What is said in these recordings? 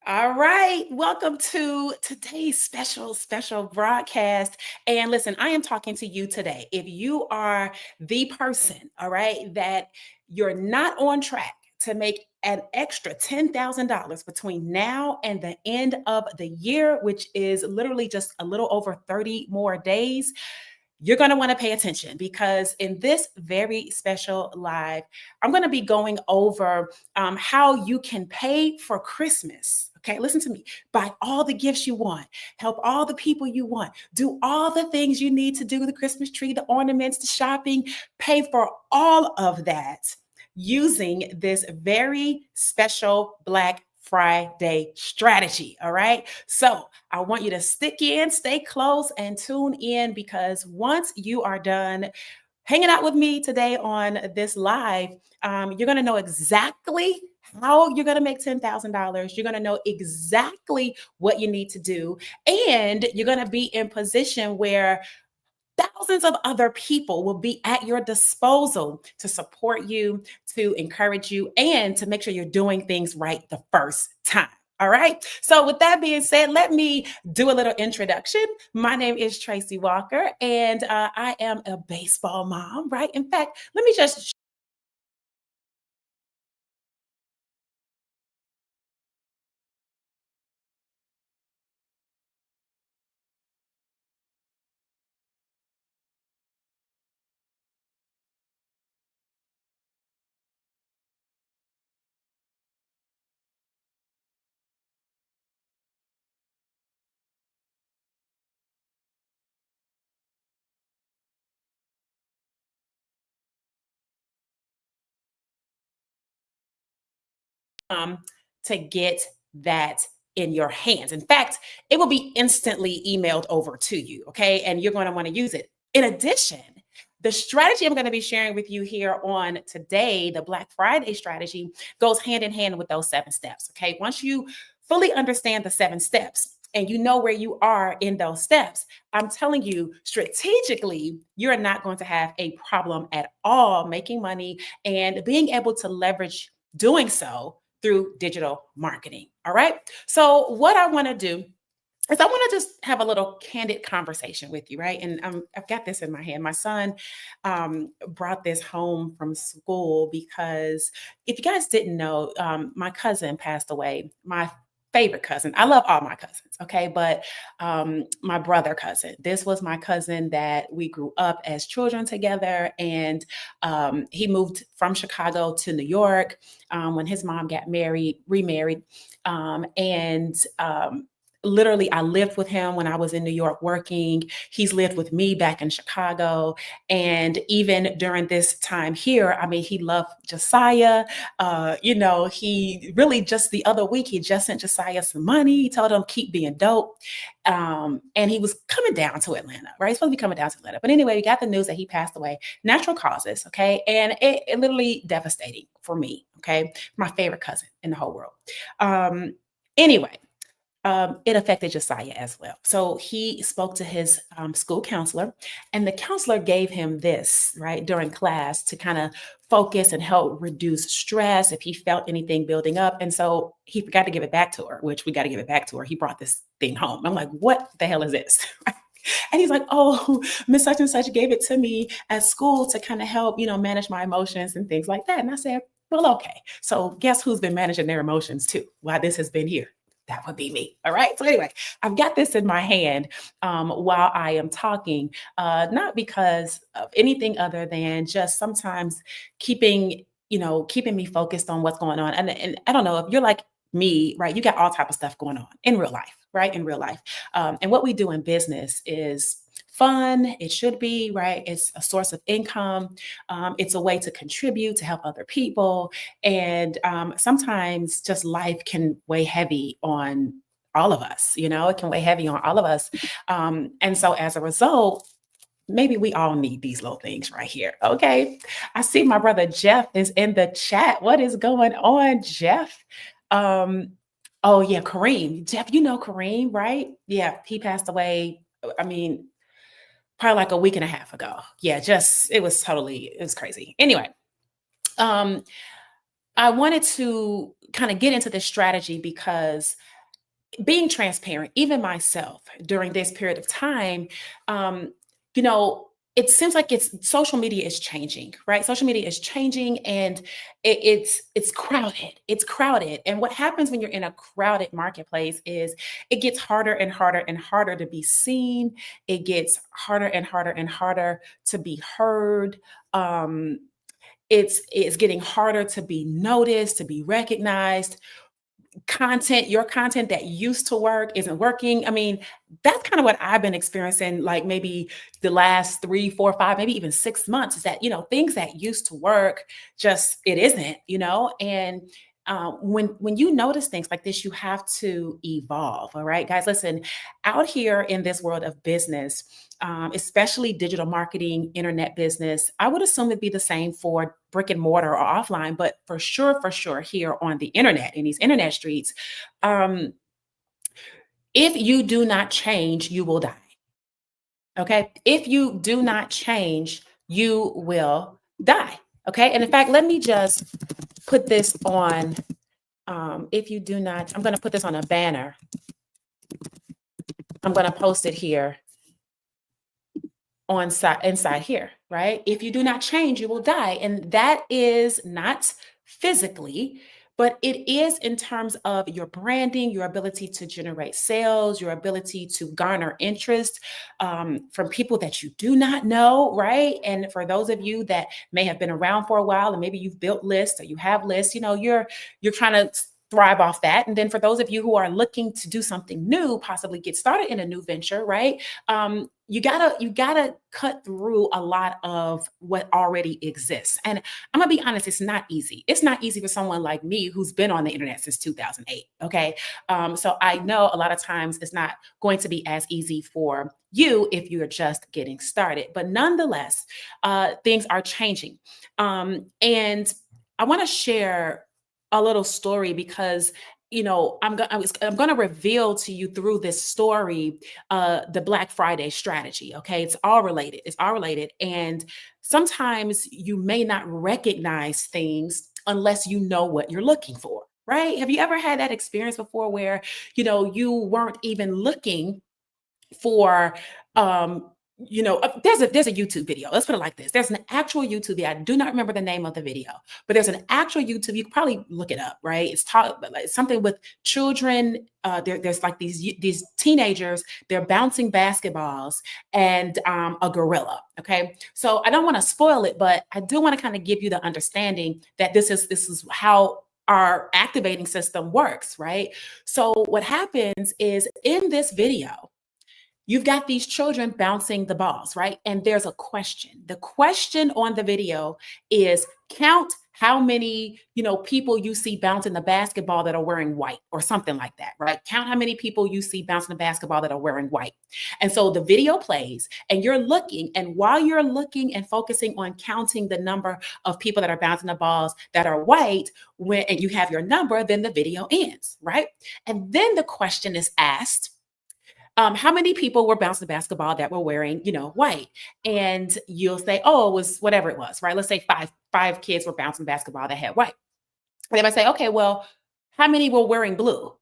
All right, welcome to today's special broadcast. And listen, I am talking to you today. If you are the person, all right, that you're not on track to make an extra $10,000 between now and the end of the year, which is literally just a little over 30 more days, you're going to want to pay attention because in this very special live, I'm going to be going over how you can pay for Christmas. Okay, listen to me. Buy all the gifts you want, help all the people you want, do all the things you need to do the Christmas tree, the ornaments, the shopping, pay for all of that using this very special Black Friday strategy. All right. So I want you to stick in, stay close, and tune in because once you are done hanging out with me today on this live, you're going to know exactly how you're going to make $10,000. You're going to know exactly what you need to do. And you're going to be in position where thousands of other people will be at your disposal to support you, to encourage you, and to make sure you're doing things right the first time. All right. So, with that being said, let me do a little introduction. My name is Tracey Walker, and I am a baseball mom, right? In fact, let me just um, to get that in your hands. In fact, it will be instantly emailed over to you, okay? And you're going to want to use it. In addition, the strategy I'm going to be sharing with you here on today, the Black Friday strategy, goes hand in hand with those 7 steps, okay? Once you fully understand the 7 steps, and you know where you are in those steps, I'm telling you, strategically, you're not going to have a problem at all making money and being able to leverage doing so through digital marketing. All right. So, what I want to do is I want to just have a little candid conversation with you, right? And I've got this in my hand. My son brought this home from school because if you guys didn't know, my cousin passed away. My favorite cousin. I love all my cousins, okay? But my brother cousin. This was my cousin that we grew up as children together, and he moved from Chicago to New York when his mom got married, remarried, and literally I lived with him when I was in New York working. He's lived with me back in Chicago. And even during this time here, I mean, he loved Josiah. He really just the other week, he just sent Josiah some money. He told him, keep being dope. And he was coming down to Atlanta, right? He's supposed to be coming down to Atlanta. But anyway, we got the news that he passed away, natural causes. Okay. And it literally devastating for me. Okay. My favorite cousin in the whole world. Anyway, it affected Josiah as well. So he spoke to his school counselor, and the counselor gave him this, right, during class to kind of focus and help reduce stress if he felt anything building up. And so he forgot to give it back to her, which we got to give it back to her. He brought this thing home. I'm like, what the hell is this? And he's like, oh, Miss Such and Such gave it to me at school to kind of help, manage my emotions and things like that. And I said, well, okay. So guess who's been managing their emotions too while this has been here? That would be me. All right. So anyway, I've got this in my hand while I am talking, not because of anything other than just sometimes keeping me focused on what's going on. And I don't know if you're like me, right? You got all type of stuff going on in real life, right? In real life. And what we do in business is fun. It should be, right? It's a source of income. It's a way to contribute, to help other people. And sometimes just life can weigh heavy on all of us, it can weigh heavy on all of us. And so as a result, maybe we all need these little things right here. Okay. I see my brother Jeff is in the chat. What is going on, Jeff? Um, oh yeah, Kareem. Jeff, you know Kareem, right? Yeah, he passed away. I mean, probably like a week and a half ago. Yeah, just it was crazy. Anyway, um, I wanted to kind of get into this strategy because being transparent, even myself during this period of time, um, you know, it seems like it's social media is changing, right? Social media is changing, and it's crowded. It's crowded, and what happens when you're in a crowded marketplace is it gets harder and harder and harder to be seen. It gets harder and harder and harder to be heard. Um, it's getting harder to be noticed, to be recognized. Your content that used to work isn't working. I mean, that's kind of what I've been experiencing, like maybe the last 3, 4, 5, maybe even 6 months, is that, things that used to work, just it isn't, and when you notice things like this, you have to evolve. All right, guys, listen, out here in this world of business, especially digital marketing, internet business, I would assume it'd be the same for brick and mortar or offline, but for sure, here on the internet, in these internet streets, um, if you do not change, you will die. Okay. If you do not change, you will die. Okay. And in fact, let me just put this on. If you do not, I'm going to put this on a banner. I'm going to post it here on side inside here, right? If you do not change, you will die. And that is not physically, but it is in terms of your branding, your ability to generate sales, your ability to garner interest from people that you do not know, right? And for those of you that may have been around for a while, and maybe you've built lists or you have lists, you're trying to thrive off that. And then for those of you who are looking to do something new, possibly get started in a new venture, right? You gotta cut through a lot of what already exists. And I'm gonna be honest, it's not easy. It's not easy for someone like me who's been on the internet since 2008. Okay, so I know a lot of times it's not going to be as easy for you if you're just getting started. But nonetheless, things are changing, and I want to share a little story because I'm going to reveal to you through this story the Black Friday strategy. Okay, it's all related, and sometimes you may not recognize things unless you know what you're looking for, right? Have you ever had that experience before where you weren't even looking for there's a YouTube video. Let's put it like this. There's an actual YouTube video. I do not remember the name of the video, but there's an actual YouTube. You can probably look it up, right? It's like something with children. There's like these teenagers. They're bouncing basketballs and a gorilla. Okay, so I don't want to spoil it, but I do want to kind of give you the understanding that this is how our activating system works, right? So what happens is in this video, you've got these children bouncing the balls, right? And there's a question. The question on the video is count how many, people you see bouncing the basketball that are wearing white or something like that, right? Count how many people you see bouncing the basketball that are wearing white. And so the video plays and you're looking, and while you're looking and focusing on counting the number of people that are bouncing the balls that are white, and you have your number, then the video ends, right? And then the question is asked, how many people were bouncing the basketball that were wearing, white? And you'll say, oh, it was whatever it was, right? Let's say five kids were bouncing basketball that had white. And they might say, okay, well, how many were wearing blue?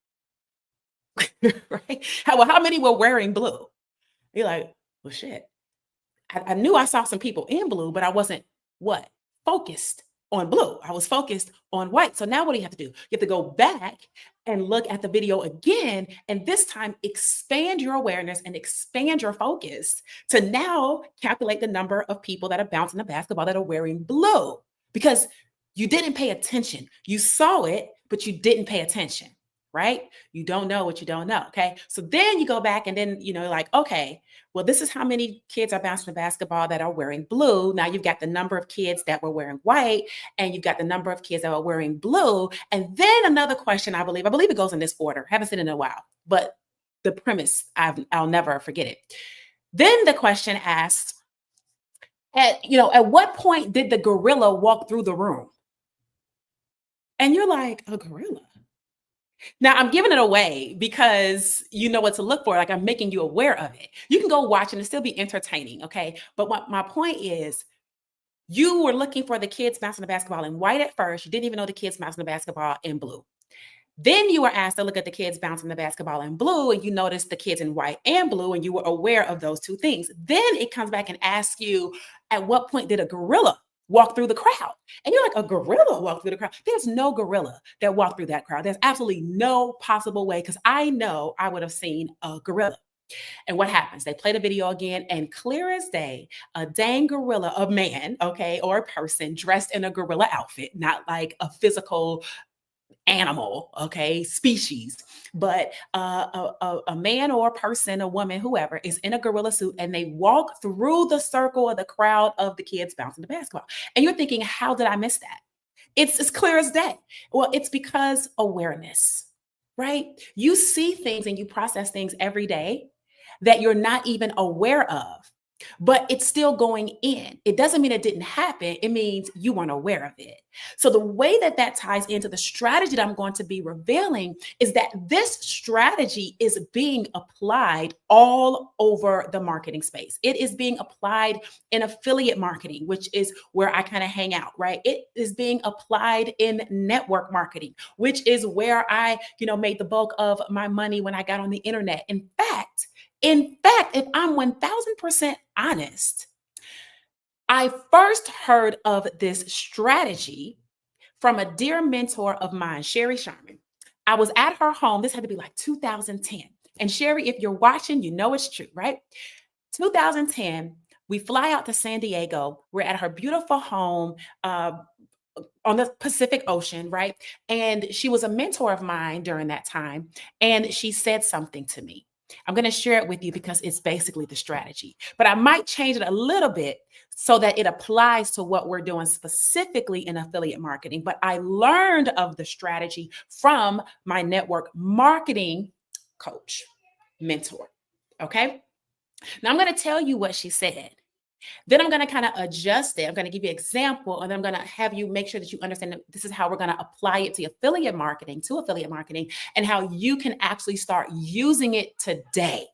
Right? How many were wearing blue? You're like, well, shit. I knew I saw some people in blue, but I wasn't what? Focused on blue. I was focused on white. So now what do you have to do? You have to go back and look at the video again, and this time expand your awareness and expand your focus to now calculate the number of people that are bouncing the basketball that are wearing blue, because you didn't pay attention. You saw it, but you didn't pay attention, right? You don't know what you don't know. Okay. So then you go back and then, like, okay, well, this is how many kids are bouncing the basketball that are wearing blue. Now you've got the number of kids that were wearing white, and you've got the number of kids that were wearing blue. And then another question, I believe it goes in this order. Haven't seen it in a while, but the premise, I'll never forget it. Then the question asks, at what point did the gorilla walk through the room? And you're like, a gorilla? Now I'm giving it away because you know what to look for. Like, I'm making you aware of it. You can go watch and it still be entertaining. Okay. But what my point is, you were looking for the kids bouncing the basketball in white at first. You didn't even know the kids bouncing the basketball in blue. Then you were asked to look at the kids bouncing the basketball in blue, and you noticed the kids in white and blue, and you were aware of those two things. Then it comes back and asks you, at what point did a gorilla walk through the crowd? And you're like, a gorilla walked through the crowd? There's no gorilla that walked through that crowd. There's absolutely no possible way, because I know I would have seen a gorilla. And what happens? They play the video again, and clear as day, a dang gorilla, a man, okay, or a person dressed in a gorilla outfit, not like a physical animal, okay, species, but a man or a person, a woman, whoever is in a gorilla suit, and they walk through the circle of the crowd of the kids bouncing the basketball. And you're thinking, how did I miss that? It's as clear as day. Well, it's because awareness, right? You see things and you process things every day that you're not even aware of, but it's still going in. It doesn't mean it didn't happen. It means you weren't aware of it. So the way that that ties into the strategy that I'm going to be revealing is that this strategy is being applied all over the marketing space. It is being applied in affiliate marketing, which is where I kind of hang out, right? It is being applied in network marketing, which is where I, made the bulk of my money when I got on the internet. In fact, if I'm 1000% honest, I first heard of this strategy from a dear mentor of mine, Sherry Sharman. I was at her home. This had to be like 2010. And Sherry, if you're watching, you know it's true, right? 2010, we fly out to San Diego. We're at her beautiful home on the Pacific Ocean, right? And she was a mentor of mine during that time. And she said something to me. I'm going to share it with you because it's basically the strategy, but I might change it a little bit so that it applies to what we're doing specifically in affiliate marketing. But I learned of the strategy from my network marketing coach, mentor. Okay. Now I'm going to tell you what she said. Then I'm going to kind of adjust it. I'm going to give you an example, and then I'm going to have you make sure that you understand that this is how we're going to apply it to affiliate marketing, and how you can actually start using it today.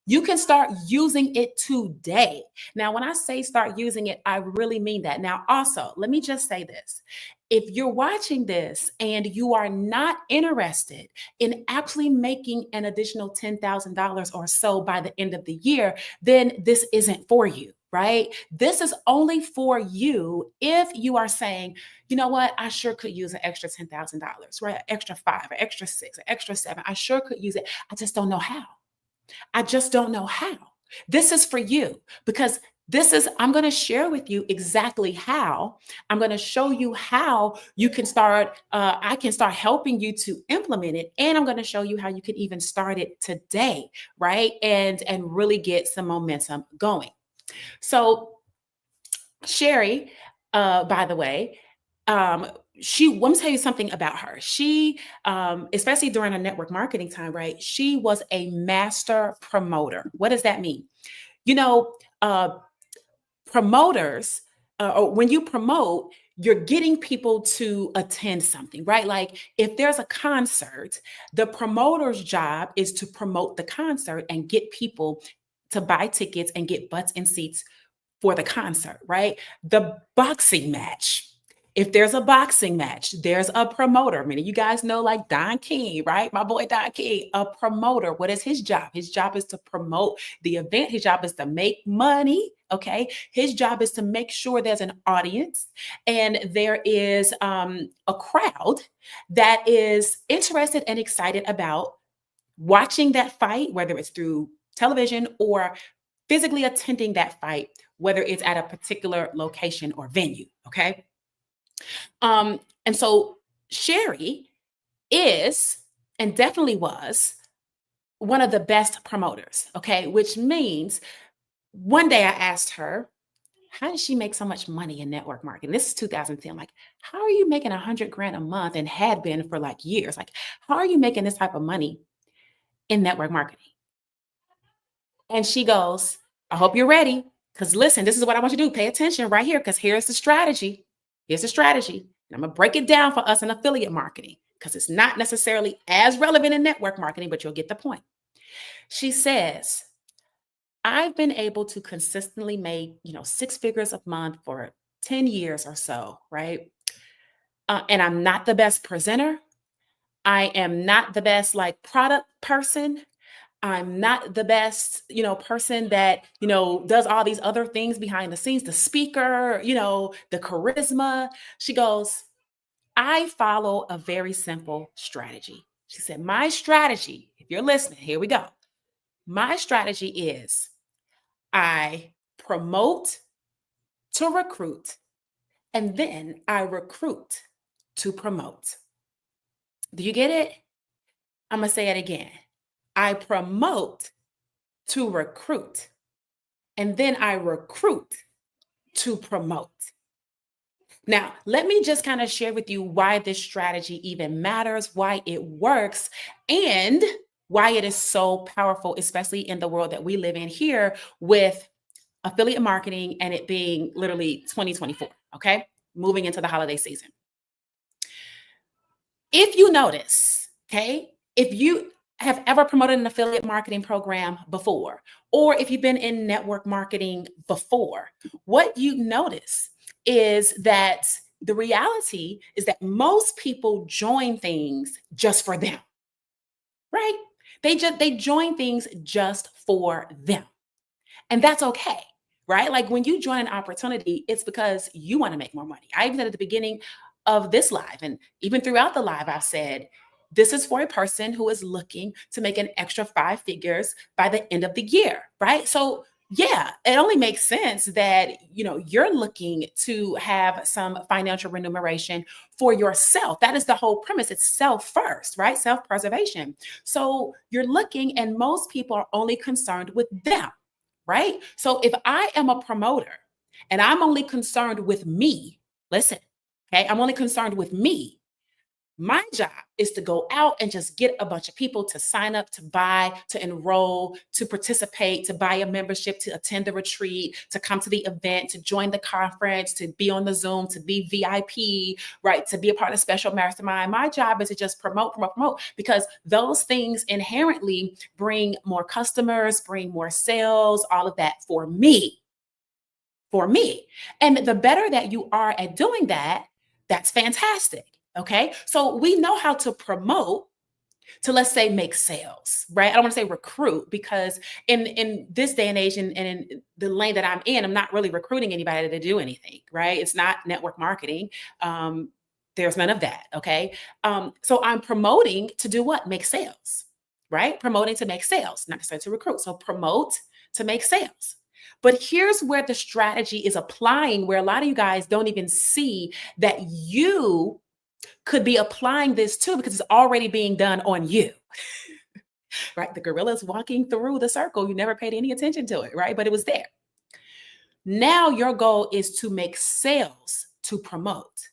You can start using it today. Now, when I say start using it, I really mean that. Now, also, let me just say this. If you're watching this and you are not interested in actually making an additional $10,000 or so by the end of the year, then this isn't for you, right? This is only for you if you are saying, you know what, I sure could use an extra $10,000, right? An extra five, an extra six, an extra seven. I sure could use it. I just don't know how. I just don't know how. This is for you because I'm going to share with you exactly how. I'm going to show you how you can start. I can start helping you to implement it. And I'm going to show you how you can even start it today, right? And really get some momentum going. So Sherry, by the way, let me tell you something about her. She, especially during her network marketing time, right? She was a master promoter. What does that mean? You know, promoters, or when you promote, you're getting people to attend something, right? Like if there's a concert, the promoter's job is to promote the concert and get people to buy tickets and get butts and seats for the concert, right? The boxing match. If there's a boxing match, there's a promoter. Many of you guys know like Don King, right? My boy Don King, a promoter. What is his job? His job is to promote the event. His job is to make money. Okay. His job is to make sure there's an audience and there is a crowd that is interested and excited about watching that fight, whether it's through television or physically attending that fight, whether it's at a particular location or venue. Okay. And so Sherry is and definitely was one of the best promoters. Okay. Which means one day I asked her, how does she make so much money in network marketing? This is 2010. Like, how are you making 100 grand a month and had been for like years? Like, how are you making this type of money in network marketing? And she goes, I hope you're ready. Because listen, this is what I want you to do. Pay attention right here, because here's the strategy. Here's the strategy. And I'm going to break it down for us in affiliate marketing because it's not necessarily as relevant in network marketing, but you'll get the point. She says, I've been able to consistently make, six figures a month for 10 years or so, right? And I'm not the best presenter. I am not the best like product person. I'm not the best, person that, does all these other things behind the scenes, the speaker, the charisma. She goes, I follow a very simple strategy. She said, my strategy, if you're listening, here we go. My strategy is I promote to recruit, and then I recruit to promote. Do you get it? I'm going to say it again. I promote to recruit, and then I recruit to promote. Now, let me just kind of share with you why this strategy even matters, why it works, and why it is so powerful, especially in the world that we live in here with affiliate marketing and it being literally 2024. Okay. Moving into the holiday season. If you notice, okay, if you have ever promoted an affiliate marketing program before, or if you've been in network marketing before, what you notice is that the reality is that most people join things just for them, right? They join things just for them. And that's okay, right? Like when you join an opportunity, it's because you want to make more money. I even said at the beginning of this live, and even throughout the live, I've said, this is for a person who is looking to make an extra 5 figures by the end of the year, right? So yeah, it only makes sense that, you're looking to have some financial remuneration for yourself. That is the whole premise. It's self first, right? Self-preservation. So you're looking, and most people are only concerned with them, right? So if I am a promoter and I'm only concerned with me, listen, okay, I'm only concerned with me. My job is to go out and just get a bunch of people to sign up, to buy, to enroll, to participate, to buy a membership, to attend the retreat, to come to the event, to join the conference, to be on the Zoom, to be VIP, right? To be a part of special mastermind. My job is to just promote, promote, promote, because those things inherently bring more customers, bring more sales, all of that for me. For me. And the better that you are at doing that, that's fantastic. Okay. So we know how to promote to, let's say, make sales, right? I don't want to say recruit, because in this day and age, and in the lane that I'm in, I'm not really recruiting anybody to do anything, right? It's not network marketing. There's none of that. Okay. So I'm promoting to do what? Make sales, right? Promoting to make sales, not necessarily to recruit. So promote to make sales. But here's where the strategy is applying, where a lot of you guys don't even see that you could be applying this too, because it's already being done on you, right? The gorilla's walking through the circle. You never paid any attention to it, right? But it was there. Now your goal is to make sales to promote,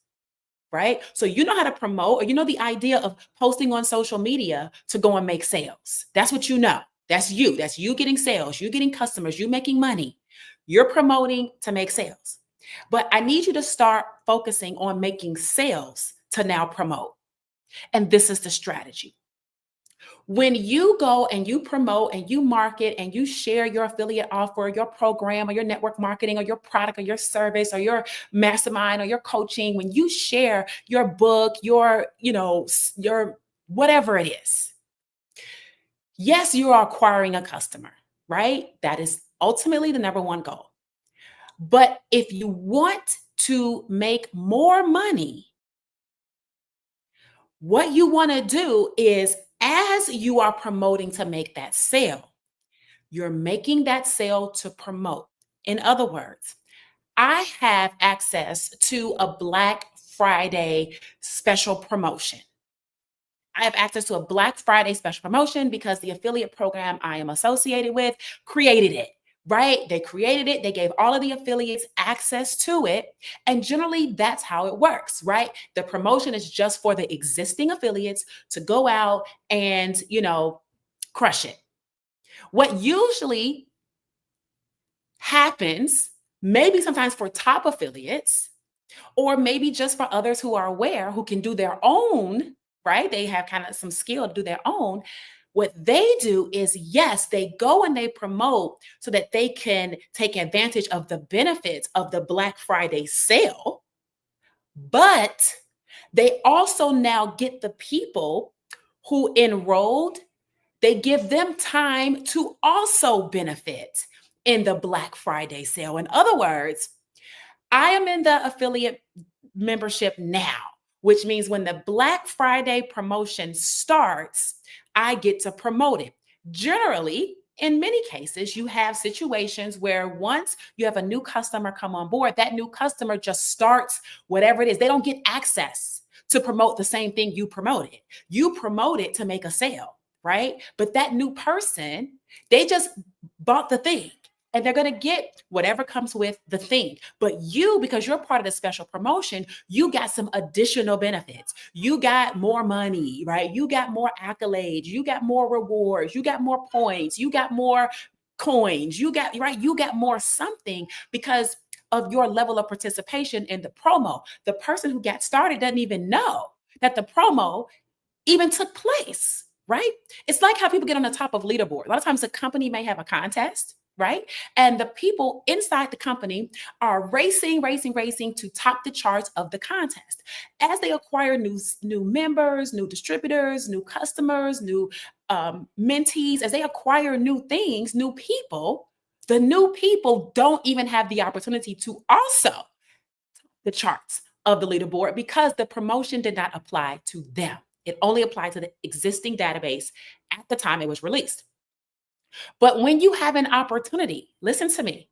right? So you know how to promote, or you know the idea of posting on social media to go and make sales. That's what you know. That's you. That's you getting sales, you getting customers, you making money. You're promoting to make sales. But I need you to start focusing on making sales to now promote. And this is the strategy. When you go and you promote and you market and you share your affiliate offer, your program, or your network marketing, or your product, or your service, or your mastermind, or your coaching, when you share your book, your whatever it is, yes, you are acquiring a customer, right? That is ultimately the number one goal. But if you want to make more money, what you want to do is, as you are promoting to make that sale, you're making that sale to promote. In other words, I have access to a Black Friday special promotion. I have access to a Black Friday special promotion because the affiliate program I am associated with created it, right? They created it. They gave all of the affiliates access to it. And generally, that's how it works, right? The promotion is just for the existing affiliates to go out and, crush it. What usually happens, maybe sometimes for top affiliates, or maybe just for others who are aware, who can do their own, right? They have kind of some skill to do their own. What they do is, yes, they go and they promote so that they can take advantage of the benefits of the Black Friday sale. But they also now get the people who enrolled, they give them time to also benefit in the Black Friday sale. In other words, I am in the affiliate membership now, which means when the Black Friday promotion starts, I get to promote it. Generally, in many cases, you have situations where once you have a new customer come on board, that new customer just starts whatever it is. They don't get access to promote the same thing you promoted. You promote it to make a sale, right? But that new person, they just bought the thing and they're going to get whatever comes with the thing. But you, because you're part of the special promotion, you got some additional benefits. You got more money, right? You got more accolades. You got more rewards. You got more points. You got more coins. You got, right? You got more something because of your level of participation in the promo. The person who got started doesn't even know that the promo even took place, right? It's like how people get on the top of leaderboard. A lot of times a company may have a contest, right? And the people inside the company are racing to top the charts of the contest. As they acquire new members, new distributors, new customers, new mentees, as they acquire new things, new people, the new people don't even have the opportunity to also the charts of the leaderboard because the promotion did not apply to them. It only applied to the existing database at the time it was released. But when you have an opportunity, listen to me,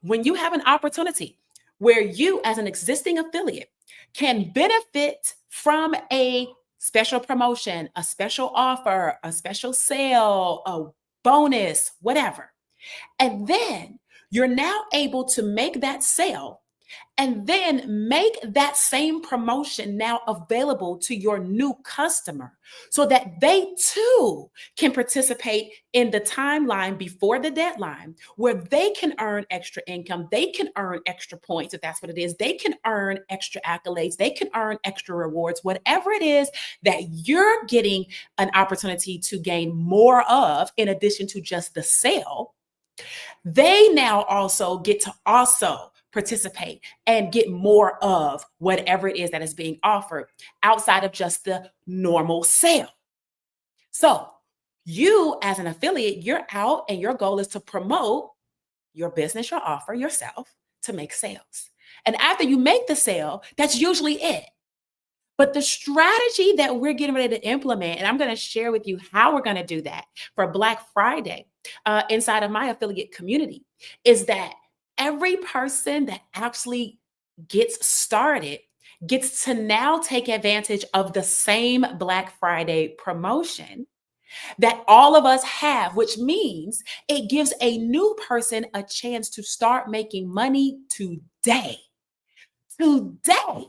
when you have an opportunity where you, as an existing affiliate, can benefit from a special promotion, a special offer, a special sale, a bonus, whatever, and then you're now able to make that sale and then make that same promotion now available to your new customer so that they too can participate in the timeline before the deadline where they can earn extra income, they can earn extra points if that's what it is, they can earn extra accolades, they can earn extra rewards, whatever it is that you're getting an opportunity to gain more of in addition to just the sale. They now also get to also participate and get more of whatever it is that is being offered outside of just the normal sale. So you as an affiliate, you're out and your goal is to promote your business, your offer, yourself to make sales. And after you make the sale, that's usually it. But the strategy that we're getting ready to implement, and I'm going to share with you how we're going to do that for Black Friday inside of my affiliate community, is that every person that actually gets started gets to now take advantage of the same Black Friday promotion that all of us have, which means it gives a new person a chance to start making money today. Today.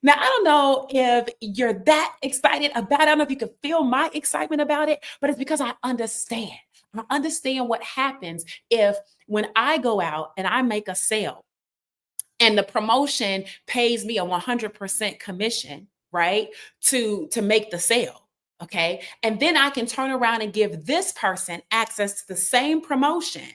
Now, I don't know if you're that excited about it. I don't know if you can feel my excitement about it, but it's because I understand. I understand what happens if when I go out and I make a sale and the promotion pays me a 100% commission, right? To make the sale. Okay. And then I can turn around and give this person access to the same promotion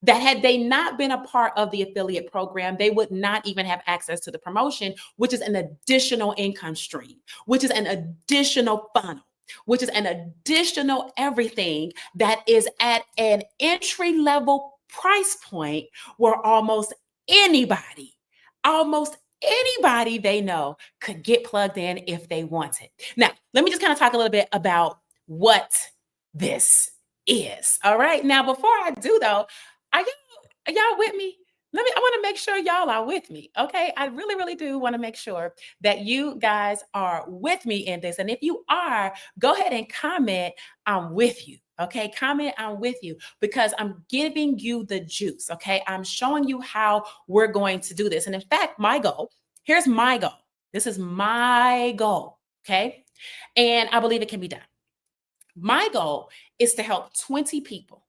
that had they not been a part of the affiliate program, they would not even have access to the promotion, which is an additional income stream, which is an additional funnel, which is an additional everything that is at an entry level price point where almost anybody they know could get plugged in if they wanted. Now, let me just kind of talk a little bit about what this is. All right. Now, before I do though, are y'all with me? I want to make sure y'all are with me. Okay. I really, really do want to make sure that you guys are with me in this. And if you are, go ahead and comment, I'm with you. Okay. Comment, I'm with you because I'm giving you the juice. Okay. I'm showing you how we're going to do this. And in fact, here's my goal. This is my goal. Okay. And I believe it can be done. My goal is to help 20 people.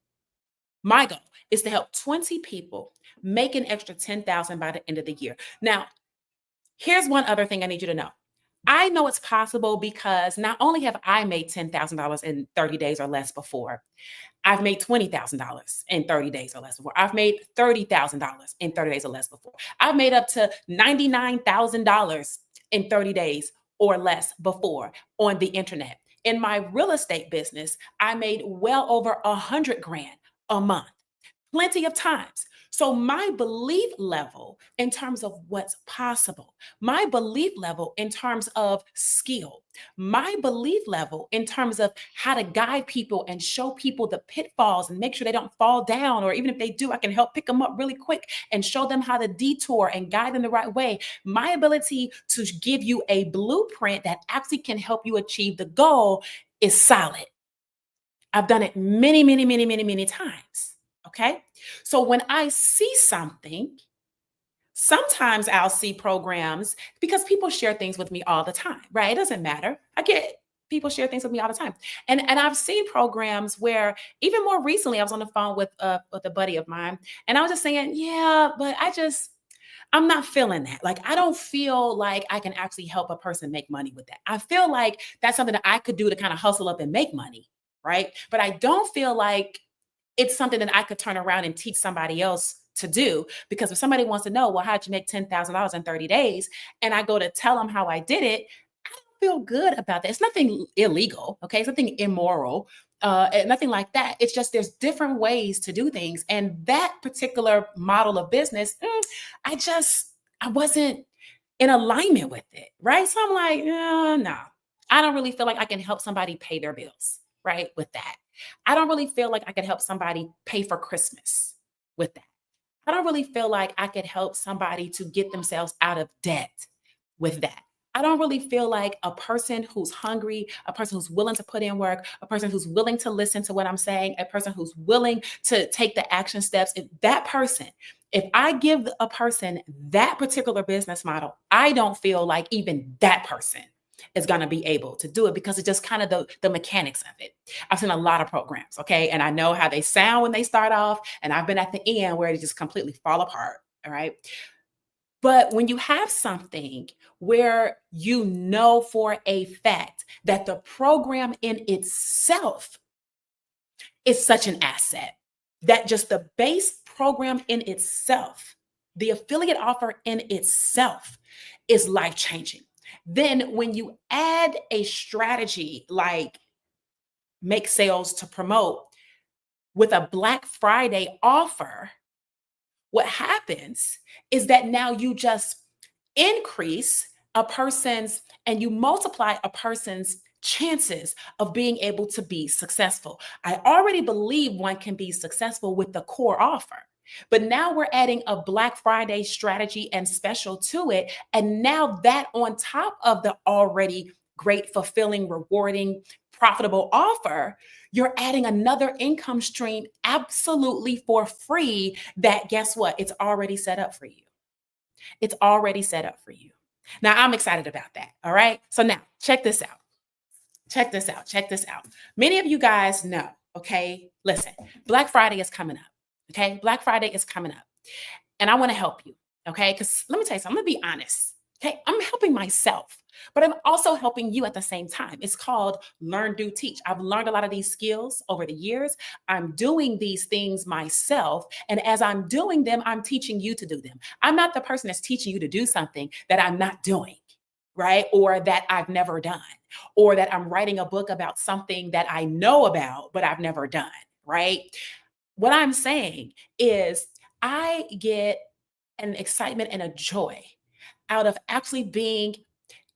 My goal is to help 20 people make an extra 10,000 by the end of the year. Now, here's one other thing I need you to know. I know it's possible because not only have I made $10,000 in 30 days or less before, I've made $20,000 in 30 days or less before. I've made $30,000 in 30 days or less before. I've made up to $99,000 in 30 days or less before on the internet. In my real estate business, I made well over 100 grand a month, plenty of times. So my belief level in terms of what's possible, my belief level in terms of skill, my belief level in terms of how to guide people and show people the pitfalls and make sure they don't fall down, or even if they do, I can help pick them up really quick and show them how to detour and guide them the right way. My ability to give you a blueprint that actually can help you achieve the goal is solid. I've done it many, many, many, many, many times. Okay. So when I see something, sometimes I'll see programs because people share things with me all the time, right? It doesn't matter. I get people share things with me all the time. And I've seen programs where even more recently I was on the phone with a buddy of mine and I was just saying, yeah, but I'm not feeling that. Like, I don't feel like I can actually help a person make money with that. I feel like that's something that I could do to kind of hustle up and make money, right? But I don't feel like it's something that I could turn around and teach somebody else to do. Because if somebody wants to know, well, how'd you make $10,000 in 30 days? And I go to tell them how I did it, I don't feel good about that. It's nothing illegal, okay? It's nothing immoral, and nothing like that. It's just there's different ways to do things. And that particular model of business, I wasn't in alignment with it, right? So I'm like, no, I don't really feel like I can help somebody pay their bills, right? With that. I don't really feel like I could help somebody pay for Christmas with that. I don't really feel like I could help somebody to get themselves out of debt with that. I don't really feel like a person who's hungry, a person who's willing to put in work, a person who's willing to listen to what I'm saying, a person who's willing to take the action steps. If I give a person that particular business model, I don't feel like even that person is going to be able to do it because it's just kind of the mechanics of it. I've seen a lot of programs, okay? And I know how they sound when they start off, and I've been at the end where they just completely fall apart, all right? But when you have something where you know for a fact that the program in itself is such an asset, that just the base program in itself, the affiliate offer in itself is life changing. Then when you add a strategy like make sales to promote with a Black Friday offer, what happens is that now you just increase a person's and you multiply a person's chances of being able to be successful. I already believe one can be successful with the core offer. But now we're adding a Black Friday strategy and special to it. And now that on top of the already great, fulfilling, rewarding, profitable offer, you're adding another income stream absolutely for free that guess what? It's already set up for you. It's already set up for you. Now I'm excited about that. All right. So now check this out. Check this out. Check this out. Many of you guys know, okay, listen, Black Friday is coming up. Okay. Black Friday is coming up. And I want to help you. Okay. Because let me tell you something, I'm going to be honest. Okay. I'm helping myself, but I'm also helping you at the same time. It's called Learn, Do, Teach. I've learned a lot of these skills over the years. I'm doing these things myself. And as I'm doing them, I'm teaching you to do them. I'm not the person that's teaching you to do something that I'm not doing, right? Or that I've never done, or that I'm writing a book about something that I know about, but I've never done, right? What I'm saying is I get an excitement and a joy out of actually being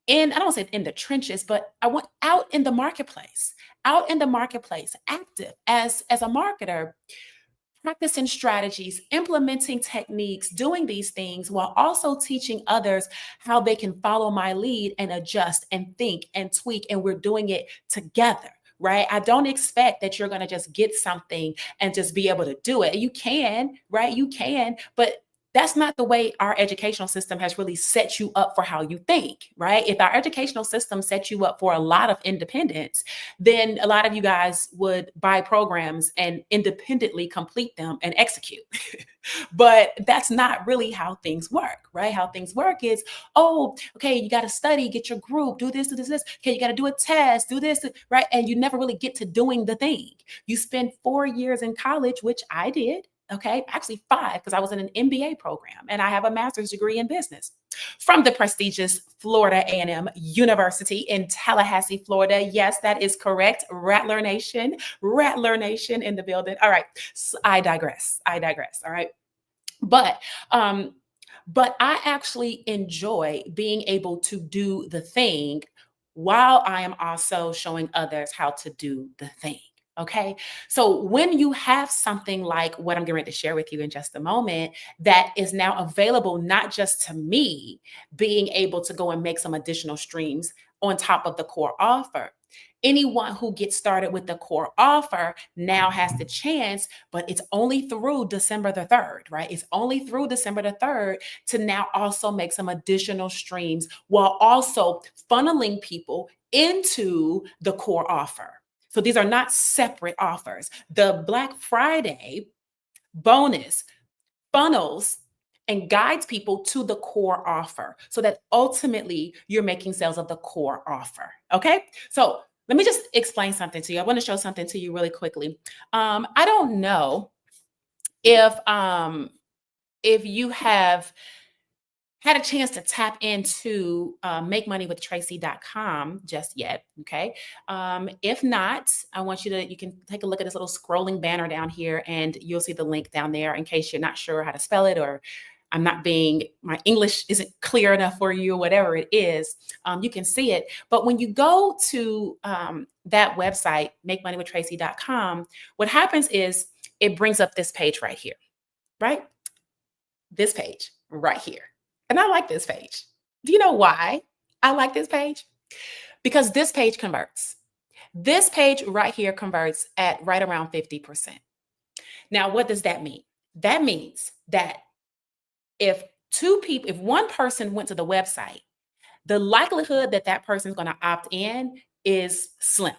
I don't say in the trenches, but I want out in the marketplace, active as a marketer, practicing strategies, implementing techniques, doing these things while also teaching others how they can follow my lead and adjust and think and tweak. And we're doing it together. Right. I don't expect that you're going to just get something and just be able to do it. You can, right? You can, but that's not the way our educational system has really set you up for how you think, right? If our educational system sets you up for a lot of independence, then a lot of you guys would buy programs and independently complete them and execute. But that's not really how things work, right? How things work is, oh, okay, you got to study, get your group, do this, do this, this. Okay, you got to do a test, do this, right? And you never really get to doing the thing. You spend 4 years in college, which I did. Okay, actually 5 because I was in an MBA program and I have a master's degree in business from the prestigious Florida A&M University in Tallahassee, Florida. Yes, that is correct. Rattler Nation in the building. All right, I digress. I digress. All right. But um, but I actually enjoy being able to do the thing while I am also showing others how to do the thing. Okay. So when you have something like what I'm getting ready to share with you in just a moment, that is now available, not just to me being able to go and make some additional streams on top of the core offer. Anyone who gets started with the core offer now has the chance, but it's only through December the 3rd, right? It's only through December the 3rd to now also make some additional streams while also funneling people into the core offer. So these are not separate offers. The Black Friday bonus funnels and guides people to the core offer so that ultimately you're making sales of the core offer. Okay. So let me just explain something to you. I want to show something to you really quickly. I don't know if you have had a chance to tap into makemoneywithtracy.com just yet. Okay. If not, you can take a look at this little scrolling banner down here and you'll see the link down there in case you're not sure how to spell it or my English isn't clear enough for you, whatever it is, you can see it. But when you go to that website, makemoneywithtracy.com, what happens is it brings up this page right here, right? This page right here. And I like this page. Do you know why I like this page? Because this page converts. This page right here converts at right around 50%. Now, what does that mean? That means that if one person went to the website, the likelihood that that person is going to opt in is slim,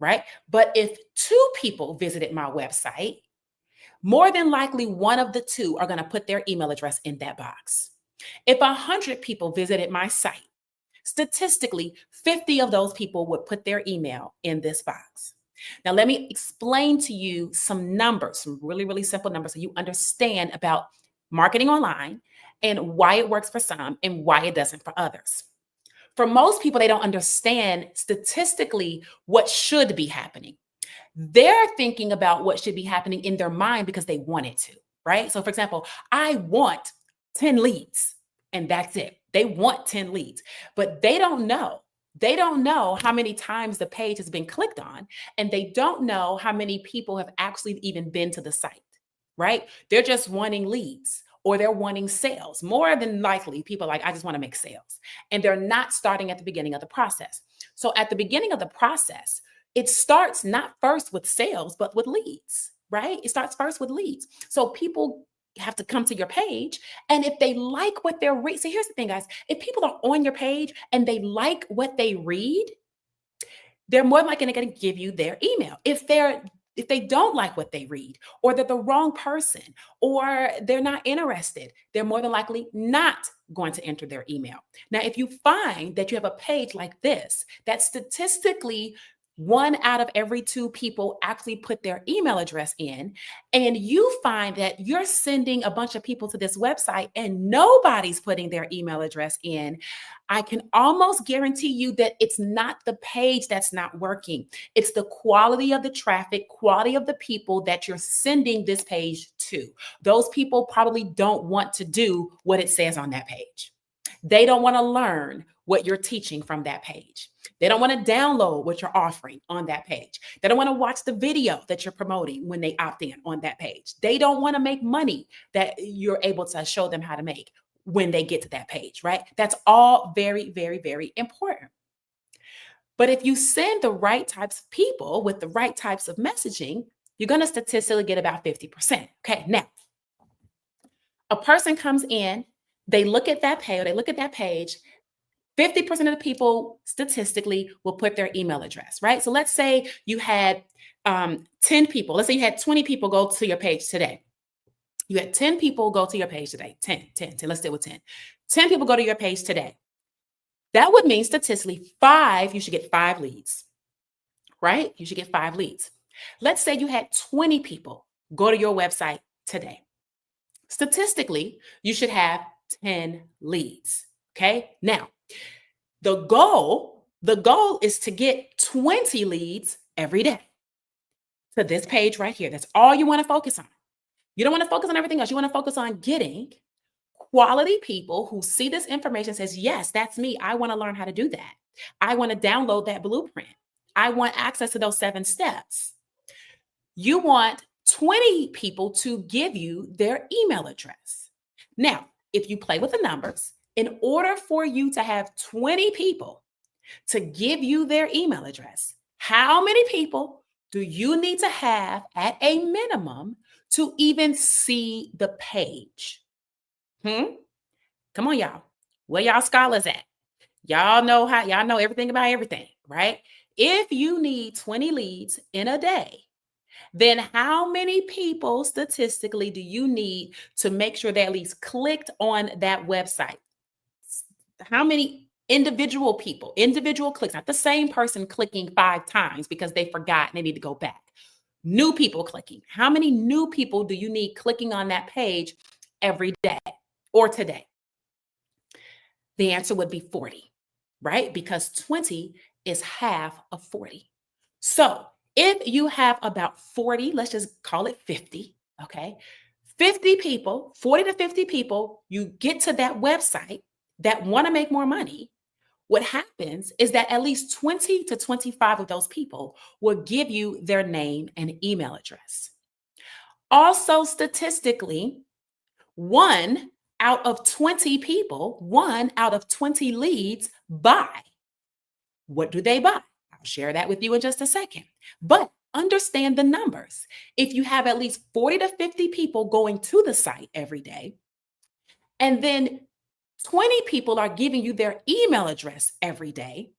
right? But if 2 people visited my website, more than likely one of the 2 are going to put their email address in that box. If 100 people visited my site, statistically, 50 of those people would put their email in this box. Now, let me explain to you some numbers, some really, really simple numbers so you understand about marketing online and why it works for some and why it doesn't for others. For most people, they don't understand statistically what should be happening. They're thinking about what should be happening in their mind because they want it to, right? So, for example, I want 10 leads and that's it. They want 10 leads, but they don't know. They don't know how many times the page has been clicked on, and they don't know how many people have actually even been to the site, right? They're just wanting leads or they're wanting sales. More than likely, people are like, I just want to make sales. And they're not starting at the beginning of the process. So, at the beginning of the process, it starts not first with sales, but with leads, right? It starts first with leads. So people have to come to your page. And if they like what they're reading, see, here's the thing, guys. If people are on your page and they like what they read, they're more likely going to give you their email. If they don't like what they read, or they're the wrong person, or they're not interested, they're more than likely not going to enter their email. Now, if you find that you have a page like this, that statistically 1 out of every 2 people actually put their email address in, and you find that you're sending a bunch of people to this website and nobody's putting their email address in, I can almost guarantee you that it's not the page that's not working. It's the quality of the traffic, quality of the people that you're sending this page to. Those people probably don't want to do what it says on that page. They don't want to learn what you're teaching from that page. They don't want to download what you're offering on that page. They don't want to watch the video that you're promoting when they opt in on that page. They don't want to make money that you're able to show them how to make when they get to that page, right? That's all very, very, very important. But if you send the right types of people with the right types of messaging, you're going to statistically get about 50%. Okay, now, a person comes in, they look at that page, 50% of the people statistically will put their email address, right? So let's say you had 10 people. Let's say you had 20 people go to your page today. You had 10 people go to your page today. 10. Let's stay with 10. 10 people go to your page today. That would mean statistically you should get 5 leads, right? You should get 5 leads. Let's say you had 20 people go to your website today. Statistically, you should have 10 leads. Okay. Now, the goal is to get 20 leads every day to this page right here. That's all you want to focus on. You don't want to focus on everything else. You want to focus on getting quality people who see this information says, yes, that's me. I want to learn how to do that. I want to download that blueprint. I want access to those 7 steps. You want 20 people to give you their email address. Now, if you play with the numbers, in order for you to have 20 people to give you their email address, how many people do you need to have at a minimum to even see the page? Come on, y'all. Where y'all scholars at? Y'all know everything about everything, right? If you need 20 leads in a day, then how many people statistically do you need to make sure they at least clicked on that website? How many individual people, individual clicks, not the same person clicking 5 times because they forgot and they need to go back. New people clicking. How many new people do you need clicking on that page every day or today? The answer would be 40, right? Because 20 is half of 40. So if you have about 40, let's just call it 50, okay? 50 people, 40 to 50 people, you get to that website that want to make more money. What happens is that at least 20 to 25 of those people will give you their name and email address. Also, statistically, 1 out of 20 people, 1 out of 20 leads buy. What do they buy? I'll share that with you in just a second. But understand the numbers. If you have at least 40 to 50 people going to the site every day, and then 20 people are giving you their email address every day,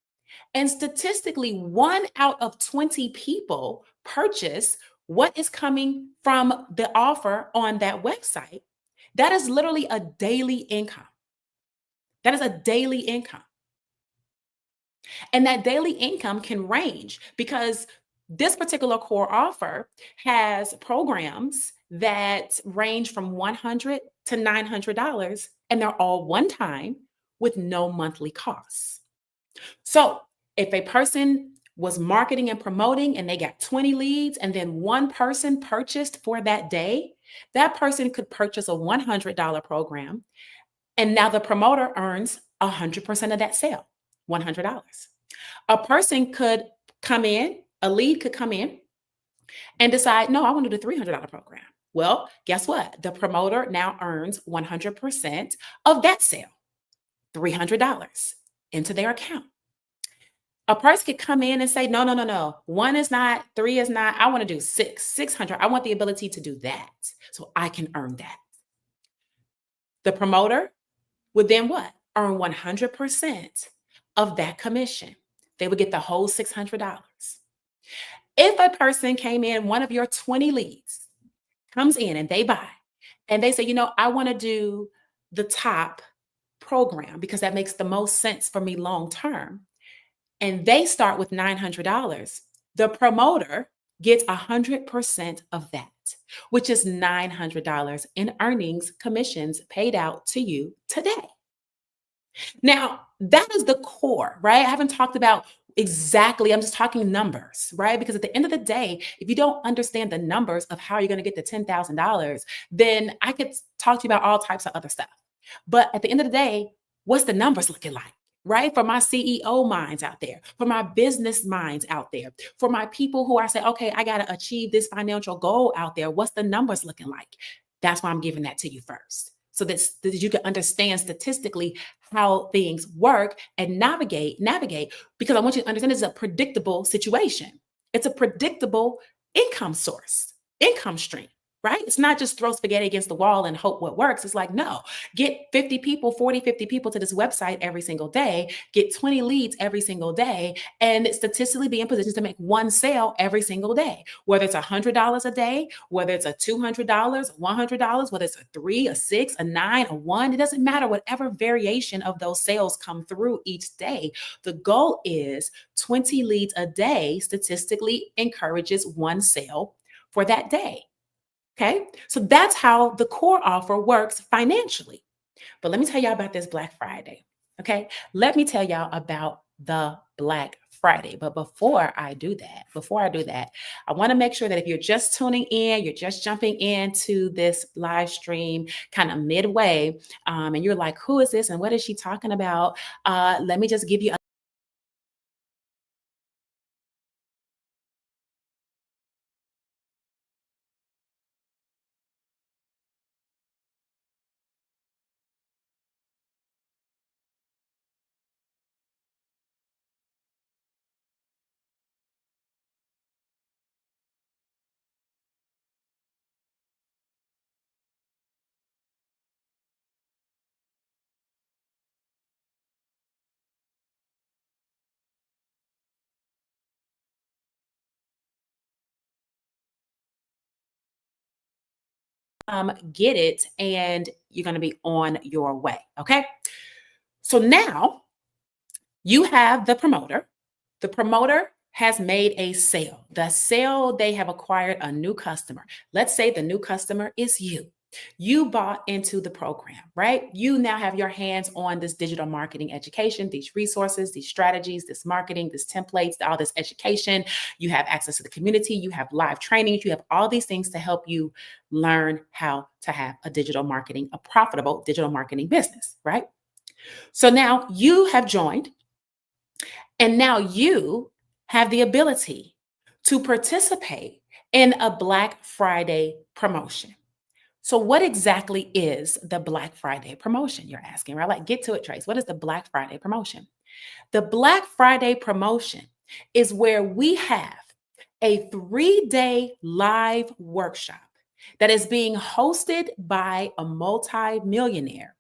and statistically, 1 out of 20 people purchase what is coming from the offer on that website, that is literally a daily income. That is a daily income. And that daily income can range because this particular core offer has programs that range from $100 to $900, and they're all one time with no monthly costs. So if a person was marketing and promoting and they got 20 leads and then one person purchased for that day, that person could purchase a $100 program. And now the promoter earns 100% of that sale, $100. A person could come in, a lead could come in and decide, no, I want to do the $300 program. Well, guess what? The promoter now earns 100% of that sale, $300 into their account. A person could come in and say, no, no, no, no. 1 is not, 3 is not. I want to do 600. I want the ability to do that so I can earn that. The promoter would then what? Earn 100% of that commission. They would get the whole $600. If a person came in, one of your 20 leads comes in and they buy, and they say, I want to do the top program because that makes the most sense for me long term, and they start with $900, the promoter gets 100% of that, which is $900 in earnings commissions paid out to you today. Now, that is the core, right? I haven't talked about exactly, I'm just talking numbers, right? Because at the end of the day, if you don't understand the numbers of how you're going to get the $10,000, then I could talk to you about all types of other stuff. But at the end of the day, what's the numbers looking like? Right? For my CEO minds out there, for my business minds out there, for my people who are saying, okay, I got to achieve this financial goal out there. What's the numbers looking like? That's why I'm giving that to you first. So that you can understand statistically how things work and navigate, because I want you to understand it's a predictable situation. It's a predictable income source, income stream. Right? It's not just throw spaghetti against the wall and hope what works. It's like, no, get 50 people, 40, 50 people to this website every single day, get 20 leads every single day, and statistically be in positions to make one sale every single day, whether it's $100 a day, whether it's a $200, $100, whether it's a 3, a 6, a 9, a 1, it doesn't matter, whatever variation of those sales come through each day. The goal is 20 leads a day statistically encourages one sale for that day. Okay. So that's how the core offer works financially. But let me tell y'all about this Black Friday. Okay. Let me tell y'all about the Black Friday. But before I do that, I want to make sure that if you're just tuning in, you're just jumping into this live stream kind of midway, and you're like, who is this and what is she talking about? Let me just give you get it and you're going to be on your way. Okay. So now you have the promoter. The promoter has made a sale. The sale, they have acquired a new customer. Let's say the new customer is you. You bought into the program, right? You now have your hands on this digital marketing education, these resources, these strategies, this marketing, this templates, all this education. You have access to the community. You have live trainings. You have all these things to help you learn how to have a digital marketing, a profitable digital marketing business, right? So now you have joined and now you have the ability to participate in a Black Friday promotion. So, what exactly is the Black Friday promotion? You're asking, right? Like, get to it, Trace. What is the Black Friday promotion? The Black Friday promotion is where we have a 3-day live workshop that is being hosted by a multi-millionaire,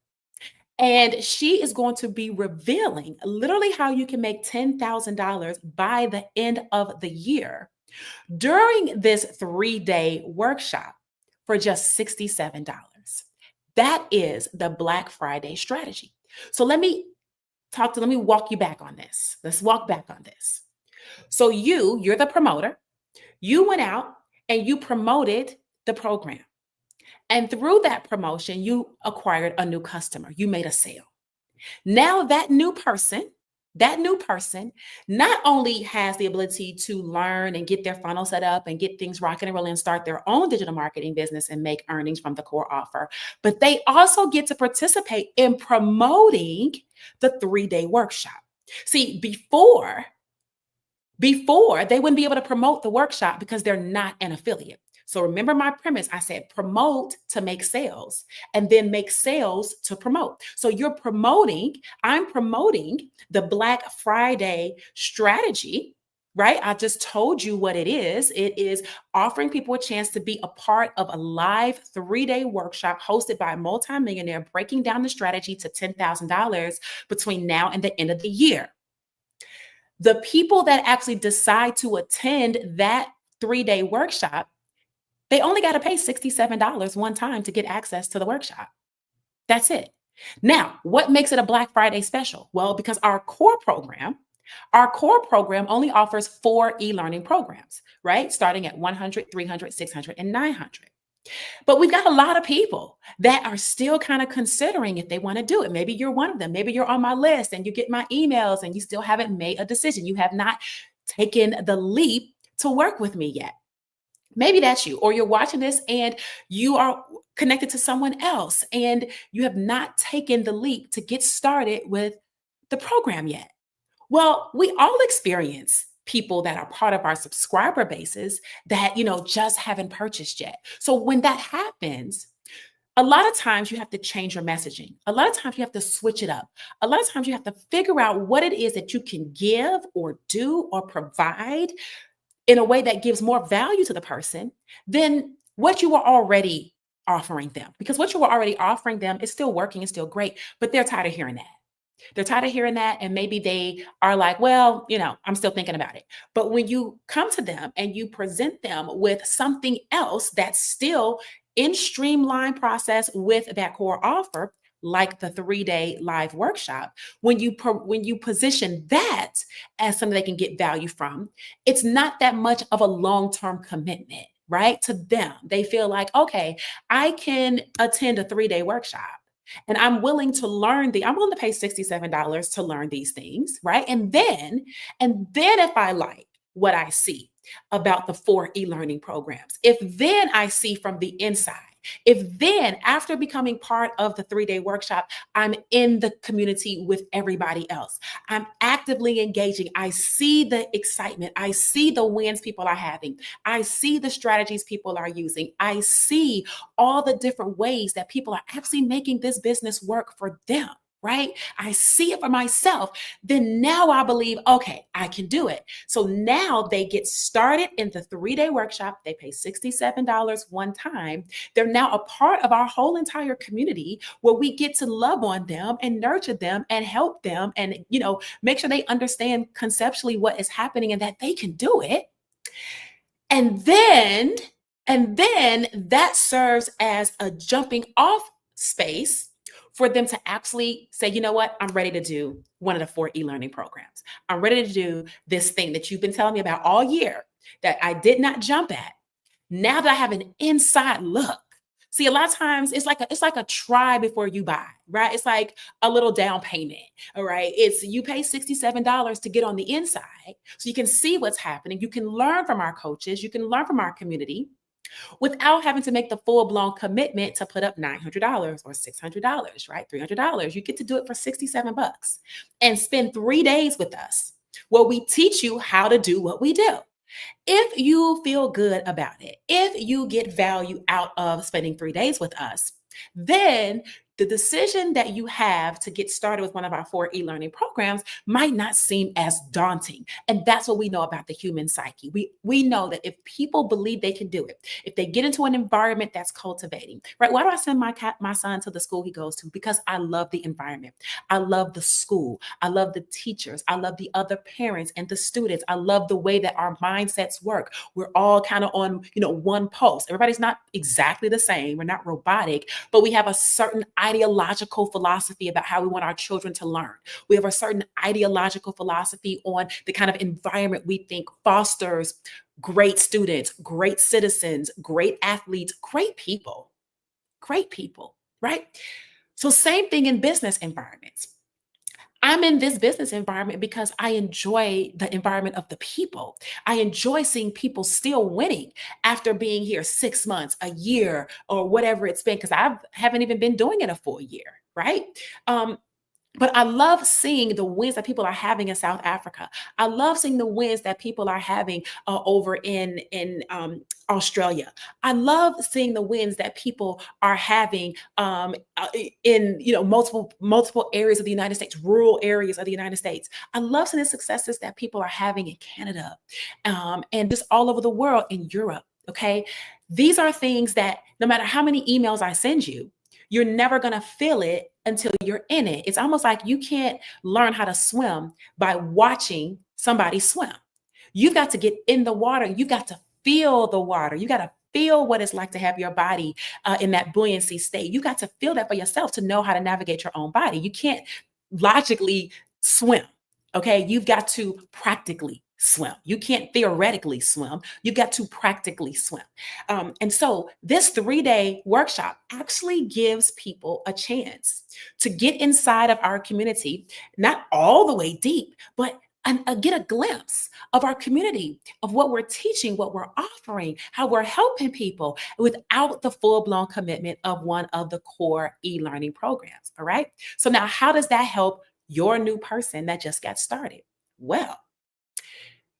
and she is going to be revealing literally how you can make $10,000 by the end of the year during this 3-day workshop for just $67. That is the Black Friday strategy. So let me walk you back on this. Let's walk back on this. So you're the promoter. You went out and you promoted the program. And through that promotion, you acquired a new customer. You made a sale. Now that new person not only has the ability to learn and get their funnel set up and get things rocking and rolling and start their own digital marketing business and make earnings from the core offer, but they also get to participate in promoting the 3-day workshop. See, before they wouldn't be able to promote the workshop because they're not an affiliate. So remember my premise. I said promote to make sales and then make sales to promote. So I'm promoting the Black Friday strategy, right? I just told you what it is. It is offering people a chance to be a part of a live 3-day workshop hosted by a multimillionaire, breaking down the strategy to $10,000 between now and the end of the year. The people that actually decide to attend that 3-day workshop, they only got to pay $67 one time to get access to the workshop. That's it. Now, what makes it a Black Friday special? Well, because our core program only offers 4 e-learning programs, right? Starting at 100, 300, 600, and 900. But we've got a lot of people that are still kind of considering if they want to do it. Maybe you're one of them. Maybe you're on my list and you get my emails and you still haven't made a decision. You have not taken the leap to work with me yet. Maybe that's you, or you're watching this and you are connected to someone else and you have not taken the leap to get started with the program yet. Well, we all experience people that are part of our subscriber bases that, just haven't purchased yet. So when that happens, a lot of times you have to change your messaging. A lot of times you have to switch it up. A lot of times you have to figure out what it is that you can give or do or provide in a way that gives more value to the person than what you were already offering them. Because what you were already offering them is still working, it's still great, but they're tired of hearing that. They're tired of hearing that. And maybe they are like, well, I'm still thinking about it. But when you come to them and you present them with something else that's still in streamlined process with that core offer, like the 3-day live workshop, when you position that as something they can get value from, it's not that much of a long-term commitment. right? To them, they feel like, okay, I can attend a 3-day workshop and I'm willing to pay $67 to learn these things, right? And then if I like what I see about the 4 e-learning programs, if then I see from the inside, if then after becoming part of the 3-day workshop, I'm in the community with everybody else, I'm actively engaging, I see the excitement, I see the wins people are having, I see the strategies people are using, I see all the different ways that people are actually making this business work for them, right? I see it for myself. Then now I believe, okay, I can do it. So now they get started in the 3-day workshop. They pay $67 one time. They're now a part of our whole entire community where we get to love on them and nurture them and help them and, make sure they understand conceptually what is happening and that they can do it. And then, and then that serves as a jumping off space for them to actually say, you know what, I'm ready to do one of the 4 e-learning programs. I'm ready to do this thing that you've been telling me about all year that I did not jump at. Now that I have an inside look. See, a lot of times it's like a try before you buy, right? It's like a little down payment. All right. It's you pay $67 to get on the inside so you can see what's happening. You can learn from our coaches, you can learn from our community without having to make the full-blown commitment to put up $900 or $600, right? $300. You get to do it for 67 bucks and spend 3 days with us where we teach you how to do what we do. If you feel good about it, if you get value out of spending 3 days with us, then the decision that you have to get started with one of our 4 e-learning programs might not seem as daunting. And that's what we know about the human psyche. We know that if people believe they can do it, if they get into an environment that's cultivating, right? Why do I send my son to the school he goes to? Because I love the environment. I love the school. I love the teachers. I love the other parents and the students. I love the way that our mindsets work. We're all kind of on, one pulse. Everybody's not exactly the same. We're not robotic, but we have a certain ideological philosophy about how we want our children to learn. We have a certain ideological philosophy on the kind of environment we think fosters great students, great citizens, great athletes, great people, right? So same thing in business environments. I'm in this business environment because I enjoy the environment of the people. I enjoy seeing people still winning after being here 6 months, a year, or whatever it's been, because I haven't even been doing it a full year, right? Um, but I love seeing the wins that people are having in South Africa. I love seeing the wins that people are having over in Australia. I love seeing the wins that people are having in multiple areas of the United States, rural areas of the United States. I love seeing the successes that people are having in Canada and just all over the world in Europe. Okay, these are things that no matter how many emails I send you, you're never going to feel it until you're in it. It's almost like you can't learn how to swim by watching somebody swim. You've got to get in the water. You've got to feel the water. You got to feel what it's like to have your body in that buoyancy state. You got to feel that for yourself to know how to navigate your own body. You can't logically swim. Okay. You've got to practically swim. You can't theoretically swim. You've got to practically swim. And so this 3-day workshop actually gives people a chance to get inside of our community, not all the way deep, but and get a glimpse of our community, of what we're teaching, what we're offering, how we're helping people without the full-blown commitment of one of the core e-learning programs. All right. So now how does that help your new person that just got started? Well,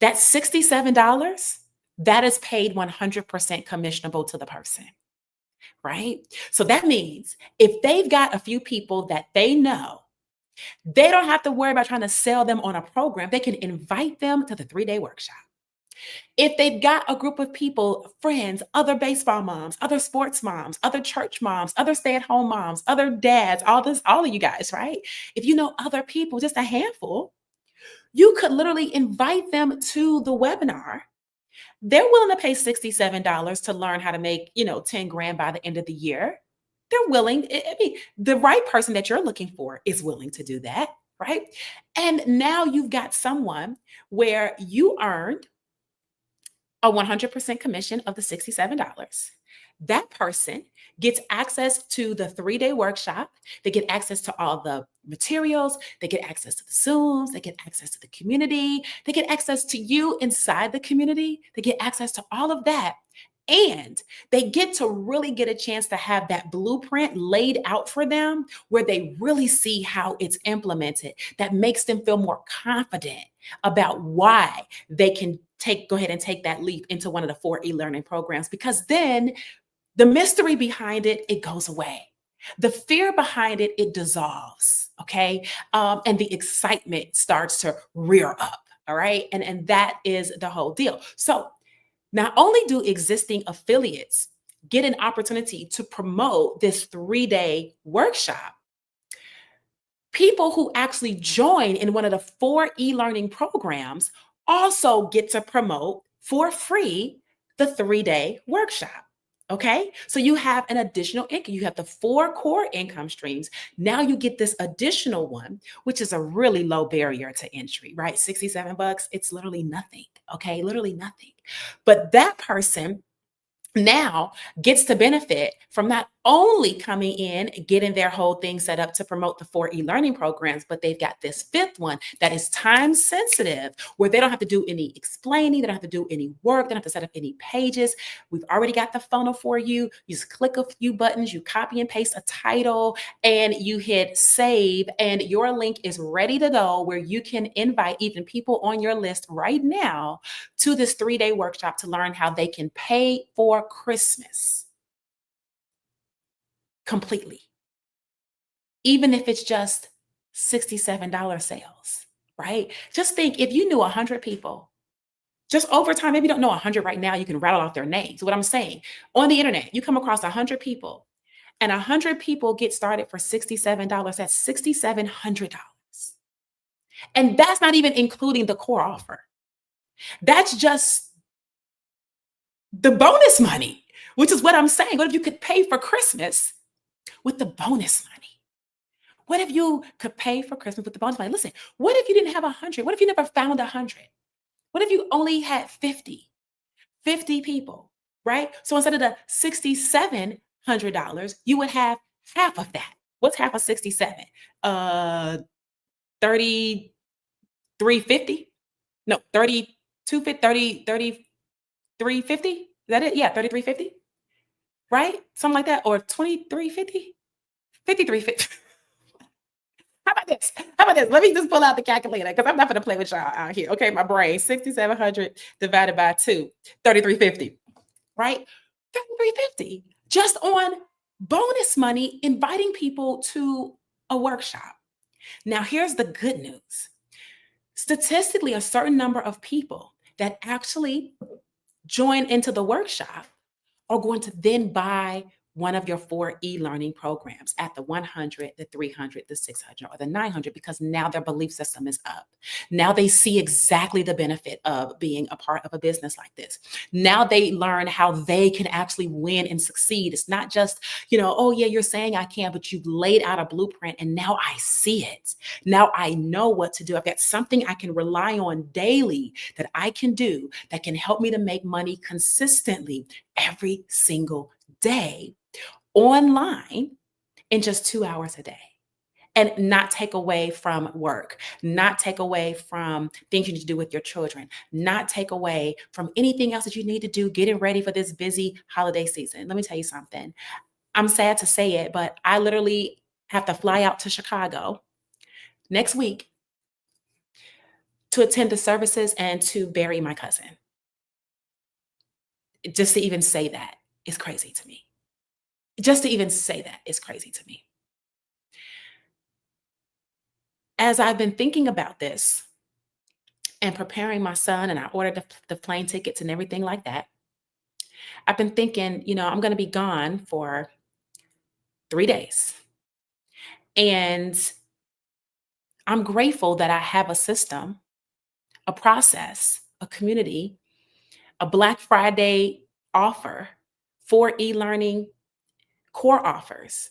that $67, that is paid 100% commissionable to the person, right? So that means if they've got a few people that they know, they don't have to worry about trying to sell them on a program. They can invite them to the 3-day workshop. If they've got a group of people, friends, other baseball moms, other sports moms, other church moms, other stay-at-home moms, other dads, all of you guys, right? If you know other people, just a handful, you could literally invite them to the webinar. They're willing to pay $67 to learn how to make, 10 grand by the end of the year. They're willing. I mean, the right person that you're looking for is willing to do that, right? And now you've got someone where you earned a 100% commission of the $67. That person gets access to the 3-day workshop. They get access to all the materials. They get access to the Zooms. They get access to the community. They get access to you inside the community. They get access to all of that. And they get to really get a chance to have that blueprint laid out for them where they really see how it's implemented. That makes them feel more confident about why they can go ahead and take that leap into one of the 4 e-learning programs, because then the mystery behind it, it goes away. The fear behind it, it dissolves. Okay. And the excitement starts to rear up. All right. And that is the whole deal. So not only do existing affiliates get an opportunity to promote this 3-day workshop, people who actually join in one of the 4 e-learning programs also get to promote for free the 3-day workshop. Okay, so you have an additional income. You have the 4 core income streams. Now you get this additional one, which is a really low barrier to entry, right? $67. It's literally nothing. Okay, literally nothing. But that person now gets to benefit from not only coming in, getting their whole thing set up to promote the 4 e-learning programs, but they've got this 5th one that is time sensitive, where they don't have to do any explaining, they don't have to do any work, they don't have to set up any pages. We've already got the funnel for you. You just click a few buttons, you copy and paste a title, and you hit save, and your link is ready to go, where you can invite even people on your list right now to this 3-day workshop to learn how they can pay for Christmas completely, even if it's just $67 sales, right? Just think, if you knew 100 people, just over time, maybe you don't know 100 right now, you can rattle off their names. What I'm saying, on the internet, you come across 100 people, and 100 people get started for $67. That's $6,700. And that's not even including the core offer. That's just the bonus money, which is what I'm saying. What if you could pay for Christmas with the bonus money? What if you could pay for Christmas with the bonus money? Listen, what if you didn't have 100? What if you never found 100? What if you only had 50 people, right? So instead of the $6,700, you would have half of that. What's half of 67? 3350? No, 3250, 3350? Is that it? Yeah, 3350, right? Something like that. Or 2350? 5350. How about this? How about this? Let me just pull out the calculator, because I'm not going to play with y'all out here. Okay, my brain, 6,700 divided by 2, 3350, right? 3350 just on bonus money, inviting people to a workshop. Now, here's the good news. Statistically, a certain number of people that actually join into the workshop are going to then buy one of your 4 e-learning programs at the 100, the 300, the 600, or the 900, because now their belief system is up. Now they see exactly the benefit of being a part of a business like this. Now they learn how they can actually win and succeed. It's not just, oh yeah, you're saying I can, but you've laid out a blueprint, and now I see it. Now I know what to do. I've got something I can rely on daily that I can do that can help me to make money consistently every single day, online, in just 2 hours a day, and not take away from work, not take away from things you need to do with your children, not take away from anything else that you need to do getting ready for this busy holiday season. Let me tell you something. I'm sad to say it, but I literally have to fly out to Chicago next week to attend the services and to bury my cousin. Just to even say that is crazy to me. Just to even say that is crazy to me. As I've been thinking about this and preparing my son, and I ordered the plane tickets and everything like that, I've been thinking, I'm going to be gone for 3 days. And I'm grateful that I have a system, a process, a community, a Black Friday offer, 4 e-learning core offers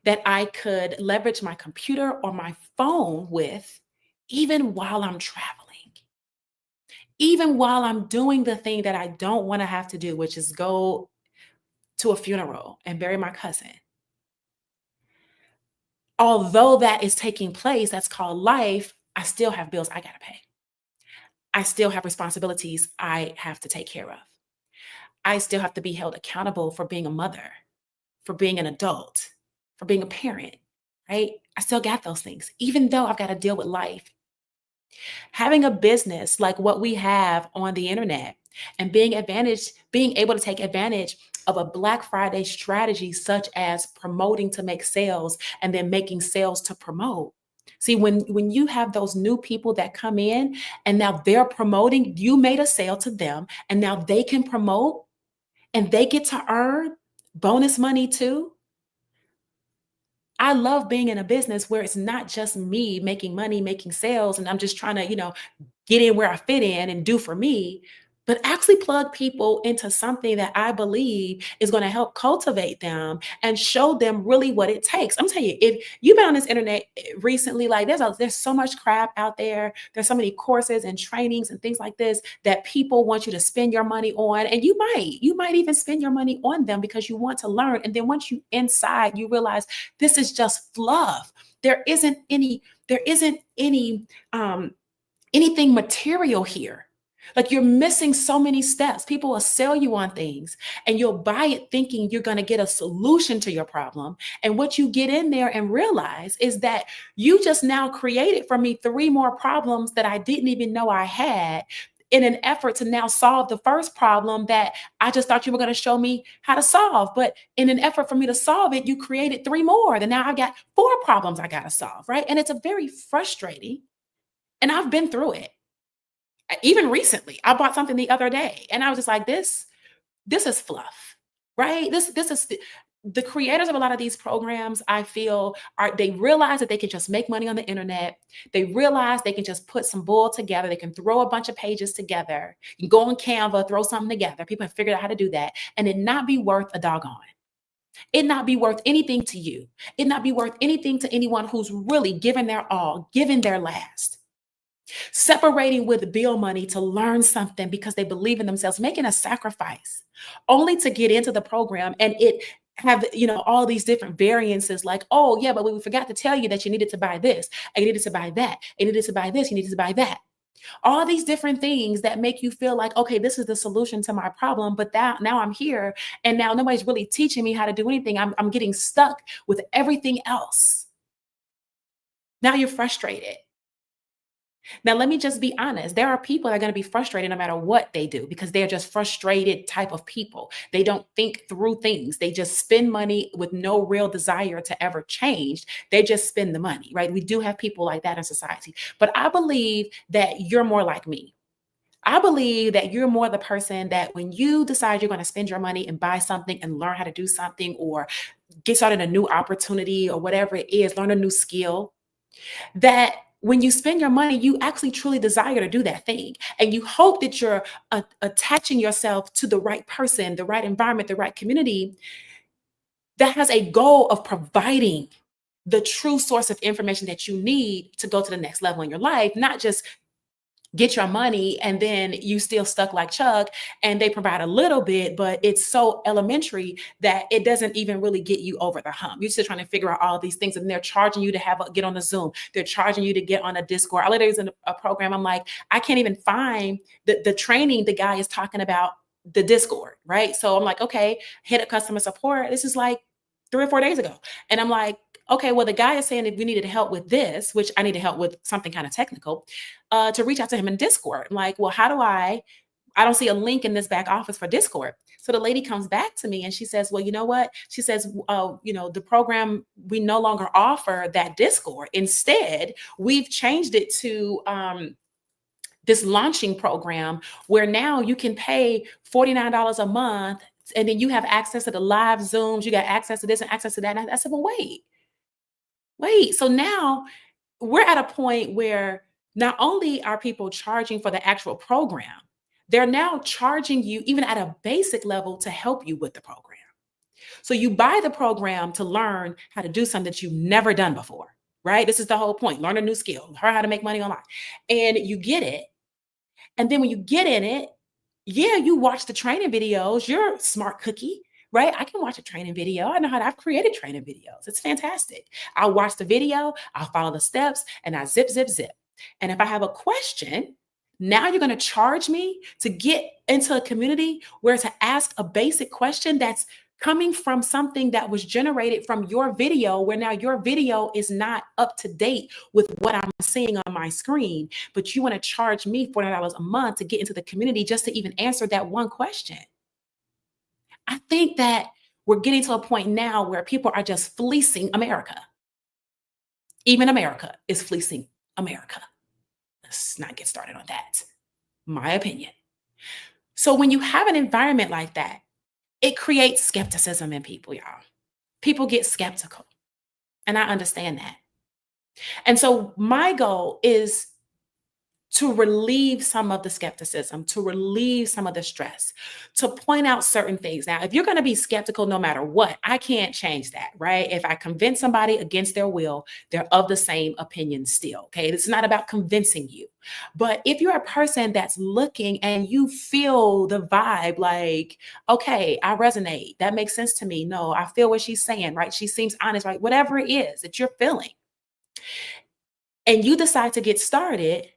that I could leverage my computer or my phone with, even while I'm traveling. Even while I'm doing the thing that I don't want to have to do, which is go to a funeral and bury my cousin. Although that is taking place, that's called life, I still have bills I got to pay. I still have responsibilities I have to take care of. I still have to be held accountable for being a mother, for being an adult, for being a parent, right? I still got those things, even though I've got to deal with life. Having a business like what we have on the internet and being able to take advantage of a Black Friday strategy, such as promoting to make sales and then making sales to promote. See, when you have those new people that come in and now they're promoting, you made a sale to them and now they can promote and they get to earn bonus money too. I love being in a business where it's not just me making money, making sales, and I'm just trying to, get in where I fit in and do for me, but actually plug people into something that I believe is going to help cultivate them and show them really what it takes. I'm telling you, if you've been on this internet recently, like there's so much crap out there. There's so many courses and trainings and things like this that people want you to spend your money on. And you might even spend your money on them because you want to learn. And then once you inside, you realize this is just fluff. There isn't any anything material here. Like you're missing so many steps. People will sell you on things and you'll buy it thinking you're going to get a solution to your problem. And what you get in there and realize is that you just now created for me three more problems that I didn't even know I had in an effort to now solve the first problem that I just thought you were going to show me how to solve. But in an effort for me to solve it, you created three more. Then now I've got four problems I got to solve, right? And it's a very frustrating, and I've been through it. Even recently, I bought something the other day and I was just like, this is fluff, right? This is the creators of a lot of these programs, I feel, they realize that they can just make money on the internet. They realize they can just put some bull together. They can throw a bunch of pages together. You can go on Canva, throw something together. People have figured out how to do that and it not be worth a doggone. It not be worth anything to you. It not be worth anything to anyone who's really given their all, given their last. Separating with bill money to learn something because they believe in themselves, making a sacrifice only to get into the program and it have all these different variances like, oh yeah, but we forgot to tell you that you needed to buy this, and you needed to buy that, and you needed to buy this, you needed to buy that. All these different things that make you feel like, okay, this is the solution to my problem, but that now I'm here and now nobody's really teaching me how to do anything. I'm getting stuck with everything else. Now you're frustrated. Now, let me just be honest. There are people that are going to be frustrated no matter what they do because they're just frustrated type of people. They don't think through things. They just spend money with no real desire to ever change. They just spend the money, right? We do have people like that in society. But I believe that you're more like me. I believe that you're more the person that when you decide you're going to spend your money and buy something and learn how to do something or get started a new opportunity or whatever it is, learn a new skill, that when you spend your money, you actually truly desire to do that thing. And you hope that you're attaching yourself to the right person, the right environment, the right community that has a goal of providing the true source of information that you need to go to the next level in your life, not just get your money and then you still stuck like Chuck and they provide a little bit, but it's so elementary that it doesn't even really get you over the hump. You're still trying to figure out all these things and they're charging you to get on a Zoom. They're charging you to get on a Discord. I literally was in a program. I'm like, I can't even find the training the guy is talking about the Discord, right? So I'm like, okay, hit up customer support. This is like 3 or 4 days ago. And I'm like, okay, well, the guy is saying if we needed help with this, which I needed help with something kind of technical, to reach out to him in Discord. I'm like, well, how do I don't see a link in this back office for Discord. So the lady comes back to me and she says, well, you know what? She says, the program, we no longer offer that Discord. Instead, we've changed it to this launching program where now you can pay $49 a month and then you have access to the live Zooms, you got access to this and access to that. And I said, well, wait. So now we're at a point where not only are people charging for the actual program, they're now charging you even at a basic level to help you with the program. So you buy the program to learn how to do something that you've never done before, right? This is the whole point. Learn a new skill, learn how to make money online. And you get it. And then when you get in it, yeah, you watch the training videos. You're a smart cookie, right? I can watch a training video. I know how to, I've created training videos. It's fantastic. I'll watch the video, I'll follow the steps, and I zip, zip, zip. And if I have a question, now you're going to charge me to get into a community where to ask a basic question that's coming from something that was generated from your video, where now your video is not up to date with what I'm seeing on my screen, but you want to charge me $40 a month to get into the community just to even answer that one question. I think that we're getting to a point now where people are just fleecing America. Even America is fleecing America. Let's not get started on that. My opinion. So when you have an environment like that, it creates skepticism in people, y'all. People get skeptical. And I understand that. And so my goal is to relieve some of the skepticism, to relieve some of the stress, to point out certain things. Now, if you're going to be skeptical no matter what, I can't change that, right? If I convince somebody against their will, they're of the same opinion still, okay? It's not about convincing you. But if you're a person that's looking and you feel the vibe like, okay, I resonate, that makes sense to me. No, I feel what she's saying, right? She seems honest, right? Whatever it is that you're feeling, and you decide to get started,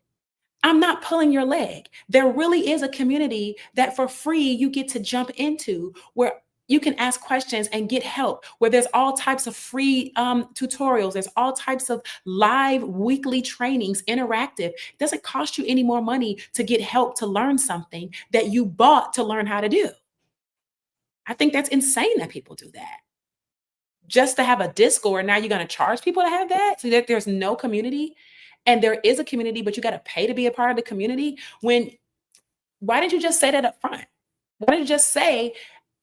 I'm not pulling your leg. There really is a community that for free you get to jump into, where you can ask questions and get help, where there's all types of free tutorials. There's all types of live weekly trainings, interactive. It doesn't cost you any more money to get help to learn something that you bought to learn how to do. I think that's insane that people do that. Just to have a Discord, now you're going to charge people to have that, so that there's no community. And there is a community, but you got to pay to be a part of the community. Why didn't you just say that up front? Why didn't you just say,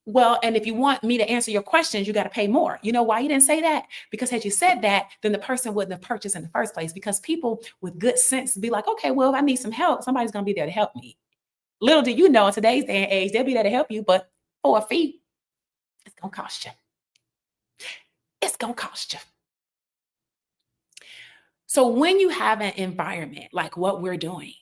well, and if you want me to answer your questions, you got to pay more? You know why you didn't say that? Because had you said that, then the person wouldn't have purchased in the first place, because people with good sense be like, okay, well, if I need some help, somebody's going to be there to help me. Little do you know, in today's day and age, they'll be there to help you, but for a fee, it's going to cost you. It's going to cost you. So when you have an environment like what we're doing,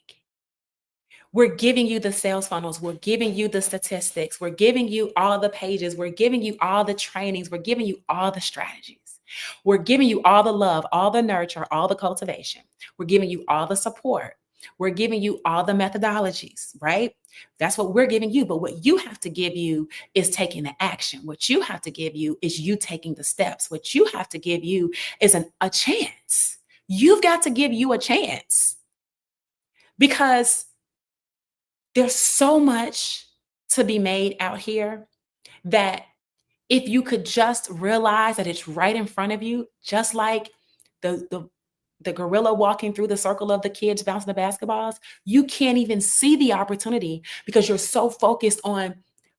we're giving you the sales funnels, we're giving you the statistics, we're giving you all the pages, we're giving you all the trainings, we're giving you all the strategies, we're giving you all the love, all the nurture, all the cultivation, we're giving you all the support, we're giving you all the methodologies, right? That's what we're giving you. But what you have to give you is taking the action. What you have to give you is you taking the steps. What you have to give you is a chance. You've got to give you a chance, because there's so much to be made out here that if you could just realize that it's right in front of you, just like the gorilla walking through the circle of the kids bouncing the basketballs, you can't even see the opportunity because you're so focused on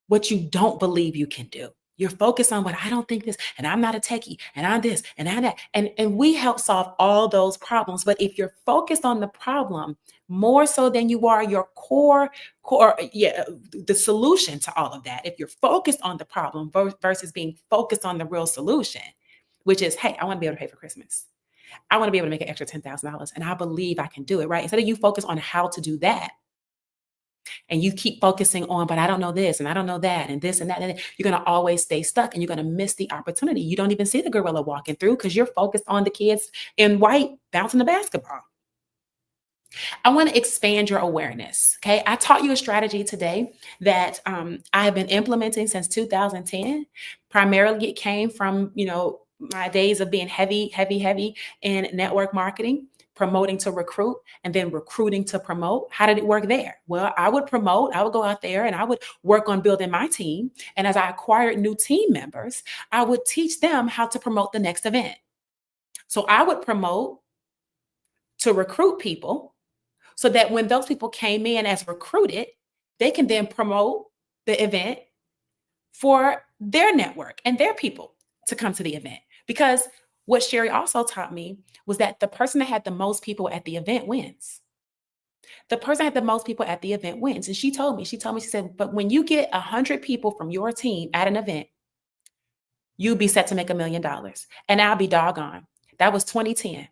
what you don't believe you can do. You're focused on what I don't think this, and I'm not a techie, and I'm this, and I'm that. And we help solve all those problems. But if you're focused on the problem more so than you are your core, the solution to all of that, if you're focused on the problem versus being focused on the real solution, which is, hey, I want to be able to pay for Christmas. I want to be able to make an extra $10,000, and I believe I can do it, right? Instead of you focus on how to do that, and you keep focusing on, but I don't know this and I don't know that and this and that, and you're going to always stay stuck, and you're going to miss the opportunity. You don't even see the gorilla walking through because you're focused on the kids in white bouncing the basketball. I want to expand your awareness. Okay. I taught you a strategy today that I have been implementing since 2010. Primarily, it came from, my days of being heavy in network marketing, promoting to recruit, and then recruiting to promote. How did it work there? Well, I would promote, I would go out there and I would work on building my team. And as I acquired new team members, I would teach them how to promote the next event. So I would promote to recruit people so that when those people came in as recruited, they can then promote the event for their network and their people to come to the event. Because what Sherry also taught me was that the person that had the most people at the event wins. The person that had the most people at the event wins. And she said, but when you get 100 people from your team at an event, you'll be set to make $1 million. And I'll be doggone. That was 2010.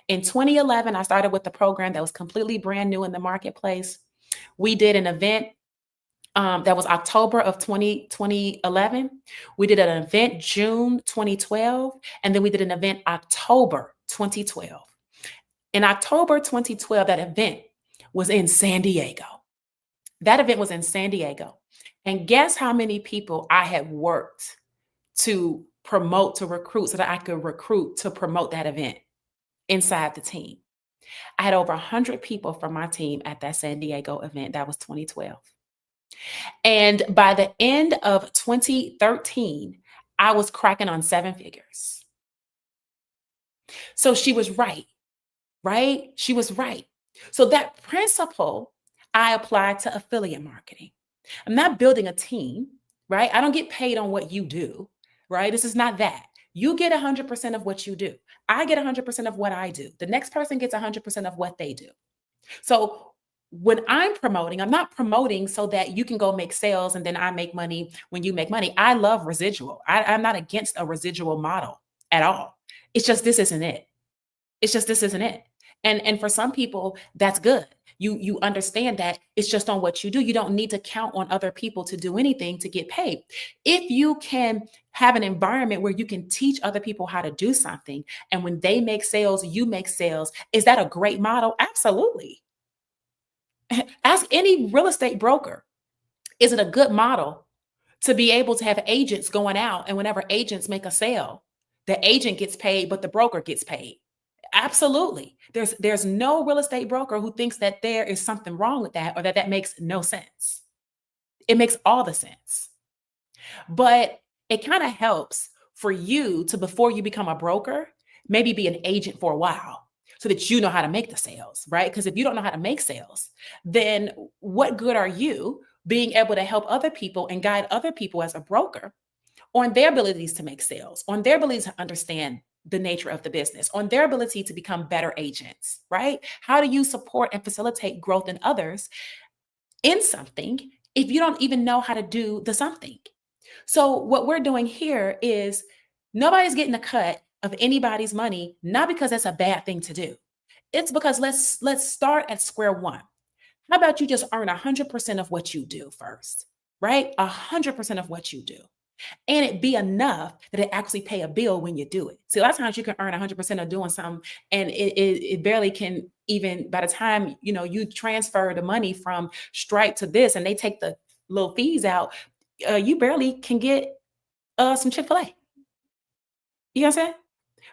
In 2011, I started with the program that was completely brand new in the marketplace. We did an event that was October of 2011. We did an event June 2012, and then we did an event October 2012. In October 2012, that event was in San Diego. That event was in San Diego. And guess how many people I had worked to promote, to recruit, so that I could recruit to promote that event inside the team? I had over 100 people from my team at that San Diego event. That was 2012. And by the end of 2013, I was cracking on seven figures. So she was right, right? She was right. So that principle I applied to affiliate marketing. I'm not building a team, right? I don't get paid on what you do, right? This is not that. You get 100% of what you do. I get 100% of what I do. The next person gets 100% of what they do. So when I'm promoting, I'm not promoting so that you can go make sales and then I make money when you make money. I love residual. I'm not against a residual model at all. It's just this isn't it. It's just this isn't it. And for some people, that's good. You understand that it's just on what you do. You don't need to count on other people to do anything to get paid. If you can have an environment where you can teach other people how to do something, and when they make sales, you make sales, is that a great model? Absolutely. Ask any real estate broker. Is it a good model to be able to have agents going out, and whenever agents make a sale, the agent gets paid, but the broker gets paid? Absolutely. There's no real estate broker who thinks that there is something wrong with that, or that that makes no sense. It makes all the sense. But it kind of helps for you to, before you become a broker, maybe be an agent for a while so that you know how to make the sales, right? Because if you don't know how to make sales, then what good are you being able to help other people and guide other people as a broker on their abilities to make sales, on their ability to understand the nature of the business, on their ability to become better agents, right? How do you support and facilitate growth in others in something if you don't even know how to do the something? So what we're doing here is nobody's getting a cut of anybody's money, not because that's a bad thing to do. It's because let's start at square one. How about you just earn 100% of what you do first, right? 100% of what you do, and it be enough that it actually pay a bill when you do it. See, a lot of times you can earn 100% of doing something, and it barely can, even by the time you transfer the money from Stripe to this, and they take the little fees out, you barely can get some Chick-fil-A. You know what I'm saying?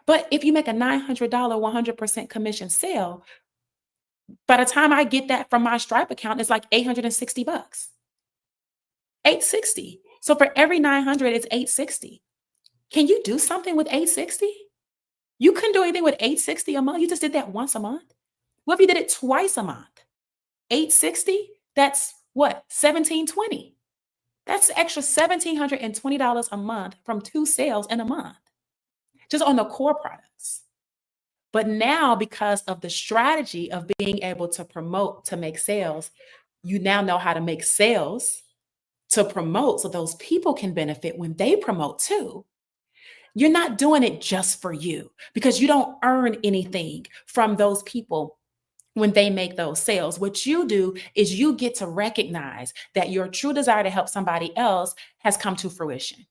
But if you make a $900 100% commission sale, by the time I get that from my Stripe account, it's like 860 bucks. 860. So for every 900, it's 860. Can you do something with 860? You couldn't do anything with 860 a month. You just did that once a month. What if you did it twice a month? 860? That's what? 1720. That's extra $1,720 a month from two sales in a month, just on the core products. But now, because of the strategy of being able to promote to make sales, you now know how to make sales to promote so those people can benefit when they promote too. You're not doing it just for you, because you don't earn anything from those people when they make those sales. What you do is you get to recognize that your true desire to help somebody else has come to fruition.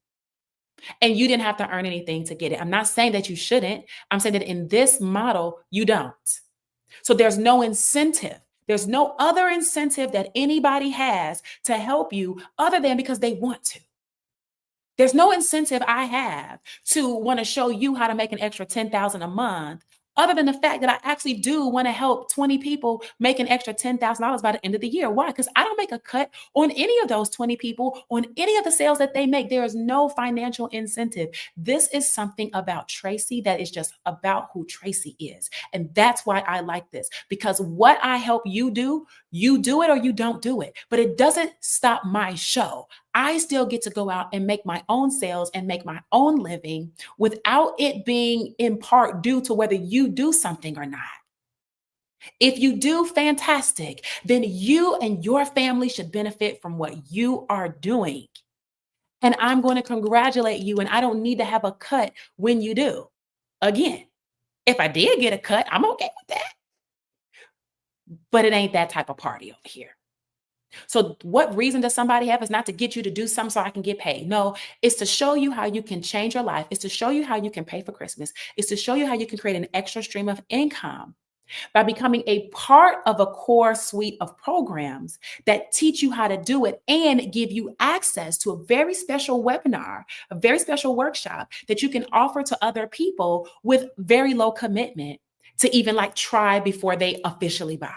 And you didn't have to earn anything to get it. I'm not saying that you shouldn't. I'm saying that in this model, you don't. So there's no incentive. There's no other incentive that anybody has to help you other than because they want to. There's no incentive I have to want to show you how to make an extra 10,000 a month, other than the fact that I actually do want to help 20 people make an extra $10,000 by the end of the year. Why? Because I don't make a cut on any of those 20 people, on any of the sales that they make. There is no financial incentive. This is something about Tracey that is just about who Tracey is. And that's why I like this, because what I help you do it or you don't do it. But it doesn't stop my show. I still get to go out and make my own sales and make my own living without it being in part due to whether you do something or not. If you do, fantastic. Then you and your family should benefit from what you are doing. And I'm going to congratulate you, and I don't need to have a cut when you do. Again, if I did get a cut, I'm okay with that. But it ain't that type of party over here. So, what reason does somebody have? Is not to get you to do something so I can get paid. No, it's to show you how you can change your life. It's to show you how you can pay for Christmas. It's to show you how you can create an extra stream of income by becoming a part of a core suite of programs that teach you how to do it and give you access to a very special webinar, a very special workshop that you can offer to other people with very low commitment to even like try before they officially buy.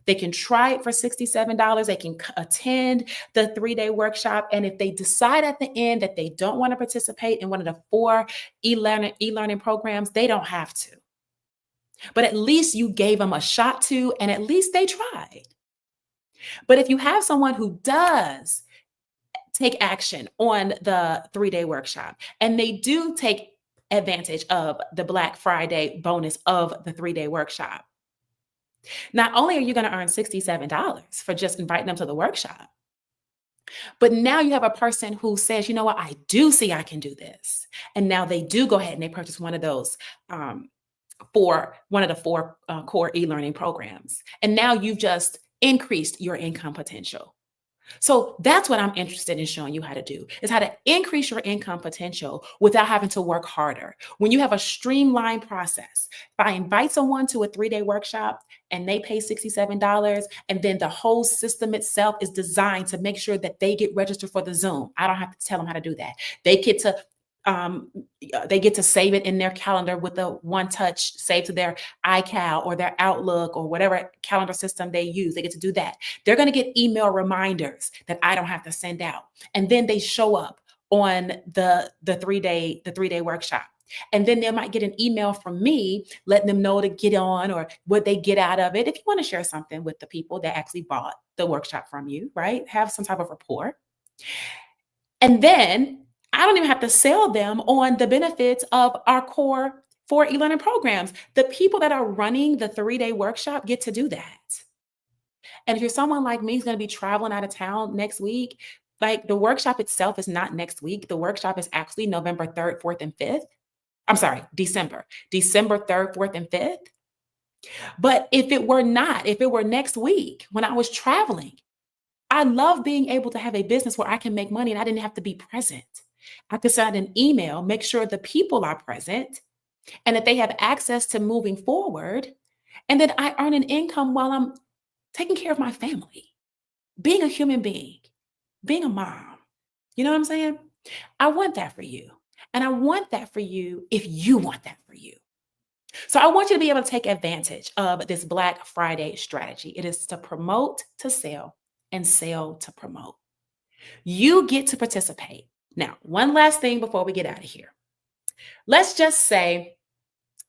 They can try it for $67. They can attend the 3-day workshop. And if they decide at the end that they don't want to participate in one of the 4 e-learning programs, they don't have to. But at least you gave them a shot to, and at least they tried. But if you have someone who does take action on the 3-day workshop and they do take advantage of the Black Friday bonus of the 3-day workshop, not only are you going to earn $67 for just inviting them to the workshop, but now you have a person who says, you know what, I do see I can do this. And now they do go ahead and they purchase one of those for one of the 4 core e-learning programs. And now you've just increased your income potential. So that's what I'm interested in showing you how to do, is how to increase your income potential without having to work harder. When you have a streamlined process, if I invite someone to a 3-day workshop and they pay $67, and then the whole system itself is designed to make sure that they get registered for the Zoom. I don't have to tell them how to do that. They get to um, they get to save it in their calendar with a one touch save to their iCal or their Outlook or whatever calendar system they use. They get to do that. They're going to get email reminders that I don't have to send out. And then they show up on the 3-day workshop. And then they might get an email from me letting them know to get on or what they get out of it. If you want to share something with the people that actually bought the workshop from you, right? Have some type of rapport. And then I don't even have to sell them on the benefits of our core 4 e-learning programs. The people that are running the 3-day workshop get to do that. And if you're someone like me who's going to be traveling out of town next week, like the workshop itself is not next week. The workshop is actually November 3rd, 4th, and 5th. I'm sorry, December 3rd, 4th, and 5th. But if it were not, if it were next week when I was traveling, I love being able to have a business where I can make money and I didn't have to be present. I could send an email, make sure the people are present and that they have access to moving forward. And then I earn an income while I'm taking care of my family, being a human being, being a mom. You know what I'm saying? I want that for you. And I want that for you if you want that for you. So I want you to be able to take advantage of this Black Friday strategy. It is to promote to sell and sell to promote. You get to participate. Now, one last thing before we get out of here. Let's just say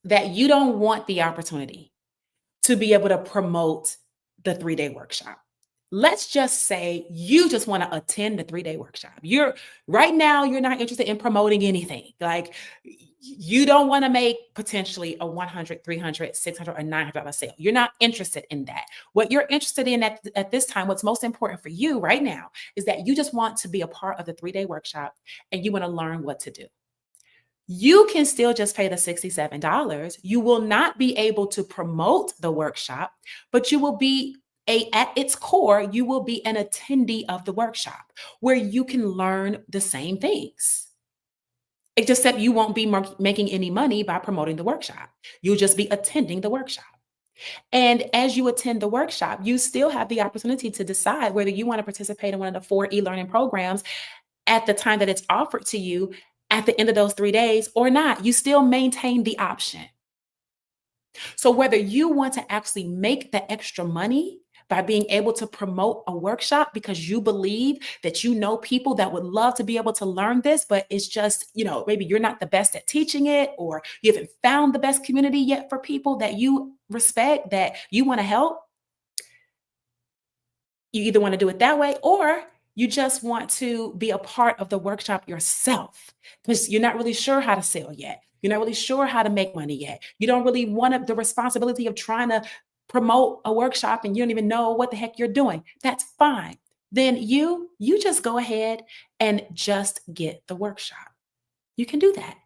that you don't want the opportunity to be able to promote the 3-day workshop. Let's just say you just want to attend the 3-day workshop. You're right now, you're not interested in promoting anything. Like you don't want to make potentially a 100, 300, 600, or $900 sale. You're not interested in that. What you're interested in at this time, what's most important for you right now is that you just want to be a part of the 3-day workshop and you want to learn what to do. You can still just pay the $67. You will not be able to promote the workshop, but you will be at its core, you will be an attendee of the workshop where you can learn the same things. It's just that you won't be making any money by promoting the workshop. You'll just be attending the workshop. And as you attend the workshop, you still have the opportunity to decide whether you want to participate in one of the 4 e-learning programs at the time that it's offered to you at the end of those 3 days or not. You still maintain the option. So whether you want to actually make the extra money by being able to promote a workshop because you believe that you know people that would love to be able to learn this, but it's just, maybe you're not the best at teaching it, or you haven't found the best community yet for people that you respect, that you want to help. You either want to do it that way, or you just want to be a part of the workshop yourself because you're not really sure how to sell yet. You're not really sure how to make money yet. You don't really want the responsibility of trying to promote a workshop and you don't even know what the heck you're doing. That's fine. Then you just go ahead and just get the workshop. You can do that,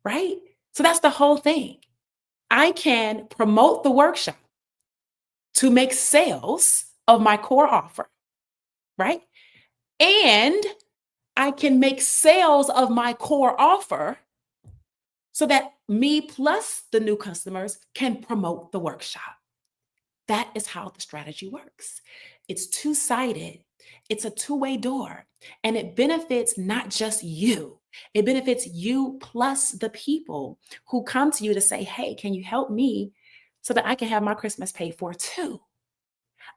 right? So that's the whole thing. I can promote the workshop to make sales of my core offer, right? And I can make sales of my core offer so that me plus the new customers can promote the workshop. That is how the strategy works. It's two-sided. It's a two-way door, and it benefits not just you. It benefits you plus the people who come to you to say, "Hey, can you help me so that I can have my Christmas paid for too?"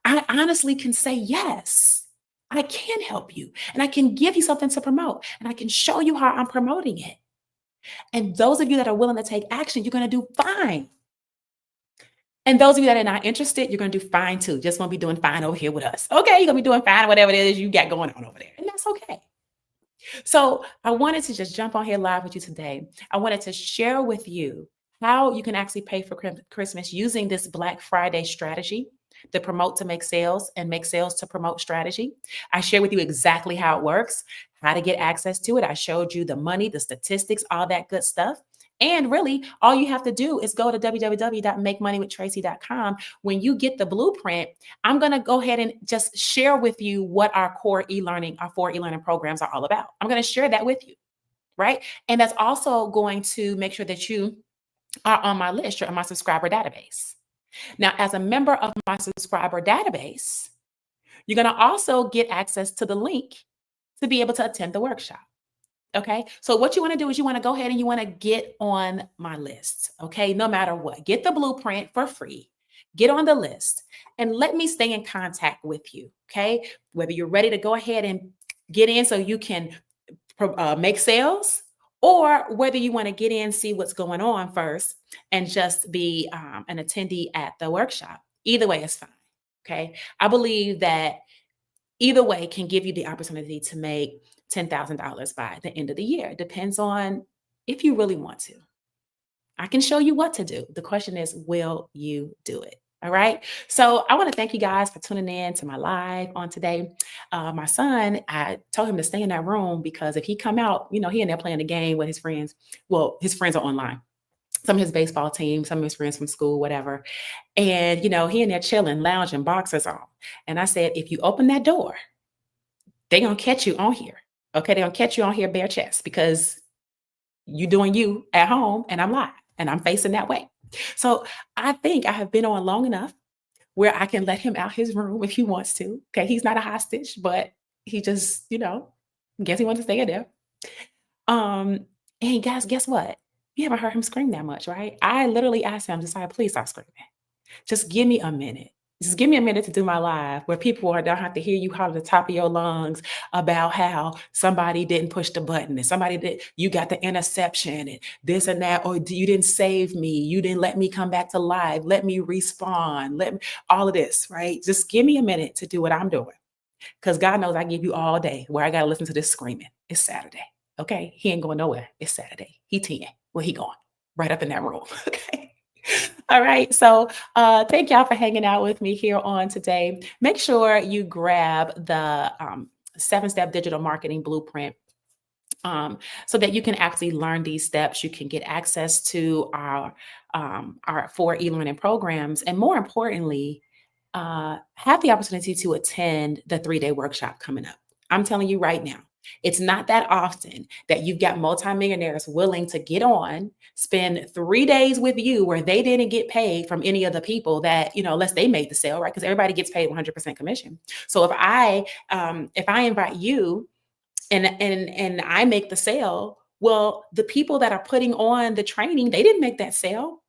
I honestly can say yes. I can help you, and I can give you something to promote, and I can show you how I'm promoting it. And those of you that are willing to take action, you're going to do fine. And those of you that are not interested, you're going to do fine too. Just won't be doing fine over here with us. Okay, you're going to be doing fine, whatever it is you got going on over there. And that's okay. So I wanted to just jump on here live with you today. I wanted to share with you how you can actually pay for Christmas using this Black Friday strategy, the promote to make sales and make sales to promote strategy. I share with you exactly how it works, how to get access to it. I showed you the money, the statistics, all that good stuff. And really, all you have to do is go to www.makemoneywithtracy.com. When you get the blueprint, I'm going to go ahead and just share with you what our core e-learning, our 4 e-learning programs are all about. I'm going to share that with you, right? And that's also going to make sure that you are on my list, you're on my subscriber database. Now, as a member of my subscriber database, you're going to also get access to the link to be able to attend the workshop. Okay. So what you want to do is you want to go ahead and you want to get on my list. Okay. No matter what, get the blueprint for free, get on the list, and let me stay in contact with you. Okay. Whether you're ready to go ahead and get in so you can make sales, or whether you want to get in, see what's going on first, and just be an attendee at the workshop. Either way is fine. Okay. I believe that either way can give you the opportunity to make $10,000 by the end of the year. It depends on if you really want to. I can show you what to do. The question is, will you do it? All right. So I want to thank you guys for tuning in to my live on today. My son, I told him to stay in that room because if he come out, he in there playing the game with his friends. Well, his friends are online. Some of his baseball team, some of his friends from school, whatever. And, he in there chilling, lounging, boxers on. And I said, if you open that door, they're going to catch you on here. Okay. They're going to catch you on here bare chest because you doing you at home and I'm live and I'm facing that way. So I think I have been on long enough where I can let him out his room if he wants to. Okay. He's not a hostage, but he just, guess he wants to stay in there. And guys, guess what? You haven't heard him scream that much, right? I literally asked him to say, please stop screaming. Just give me a minute. Just give me a minute to do my live where people don't have to hear you holler at the top of your lungs about how somebody didn't push the button and somebody did, you got the interception and this and that, or you didn't save me. You didn't let me come back to live. Let me respawn. Let me, all of this, right? Just give me a minute to do what I'm doing. Because God knows I give you all day where I got to listen to this screaming. It's Saturday. Okay. He ain't going nowhere. It's Saturday. He 10. Where he going? Right up in that room. Okay. All right. So thank y'all for hanging out with me here on today. Make sure you grab the 7-step digital marketing blueprint so that you can actually learn these steps. You can get access to our 4 e-learning programs. And more importantly, have the opportunity to attend the 3-day workshop coming up. I'm telling you right now, it's not that often that you've got multimillionaires willing to get on, spend 3 days with you where they didn't get paid from any of the people that, unless they made the sale, right? Because everybody gets paid 100% commission. So if I invite you and I make the sale, well, the people that are putting on the training, they didn't make that sale.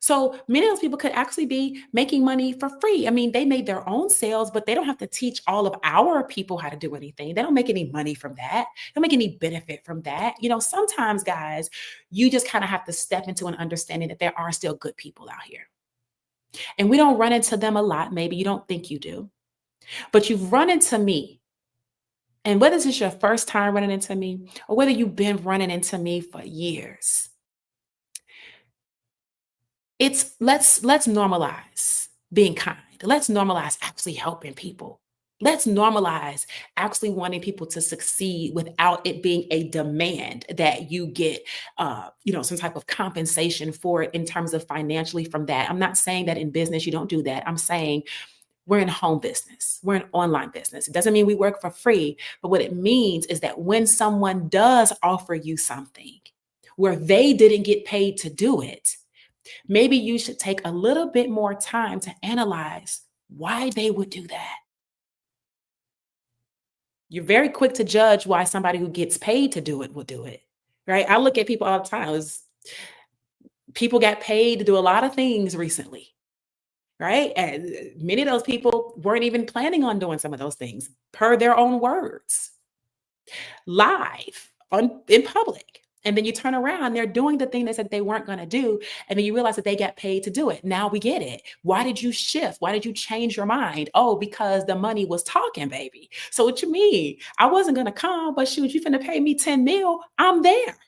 So many of those people could actually be making money for free. I mean, they made their own sales, but they don't have to teach all of our people how to do anything. They don't make any money from that. They don't make any benefit from that. Sometimes, guys, you just kind of have to step into an understanding that there are still good people out here. And we don't run into them a lot. Maybe you don't think you do, but you've run into me. And whether this is your first time running into me or whether you've been running into me for years, let's normalize being kind. Let's normalize actually helping people. Let's normalize actually wanting people to succeed without it being a demand that you get, some type of compensation for it in terms of financially from that. I'm not saying that in business you don't do that. I'm saying We're in home business. We're in online business. It doesn't mean we work for free, but what it means is that when someone does offer you something where they didn't get paid to do it, maybe you should take a little bit more time to analyze why they would do that. You're very quick to judge why somebody who gets paid to do it will do it, right? I look at people all the time. People got paid to do a lot of things recently, right? And many of those people weren't even planning on doing some of those things per their own words, live in public. And then you turn around, they're doing the thing they said they weren't going to do. And then you realize that they got paid to do it. Now we get it. Why did you shift? Why did you change your mind? Oh, because the money was talking, baby. So what you mean? I wasn't going to come, but shoot, you finna pay me 10 mil. I'm there.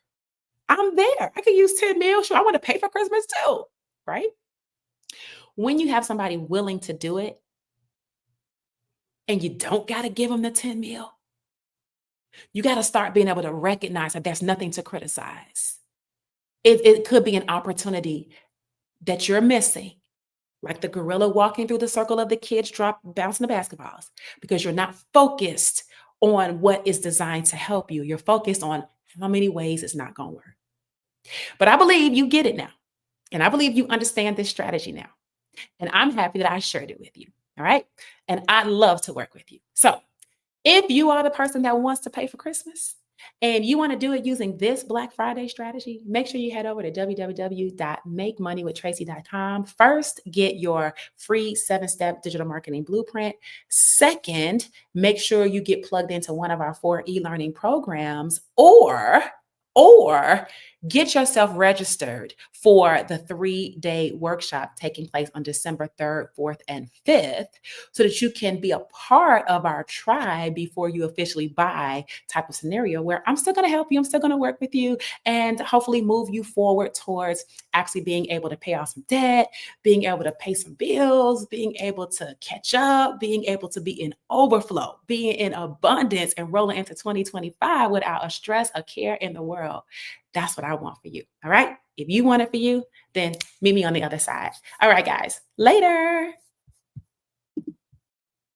I'm there. I could use 10 mil. Sure, I want to pay for Christmas too, right? When you have somebody willing to do it and you don't got to give them the 10 mil, you got to start being able to recognize that there's nothing to criticize. It could be an opportunity that you're missing, like the gorilla walking through the circle of the kids bouncing the basketballs, because you're not focused on what is designed to help you. You're focused on how many ways it's not going to work. But I believe you get it now. And I believe you understand this strategy now. And I'm happy that I shared it with you. All right. And I love to work with you. So if you are the person that wants to pay for Christmas and you want to do it using this Black Friday strategy, make sure you head over to www.makemoneywithtracy.com. First, get your free 7-step digital marketing blueprint. Second, make sure you get plugged into one of our 4 e-learning programs, or get yourself registered for the 3-day workshop taking place on December 3rd, 4th, and 5th, so that you can be a part of our tribe before you officially buy type of scenario where I'm still going to help you. I'm still going to work with you and hopefully move you forward towards actually being able to pay off some debt, being able to pay some bills, being able to catch up, being able to be in overflow, being in abundance, and rolling into 2025 without a stress, a care in the world. That's what I want for you. All right. If you want it for you, then meet me on the other side. All right, guys. Later.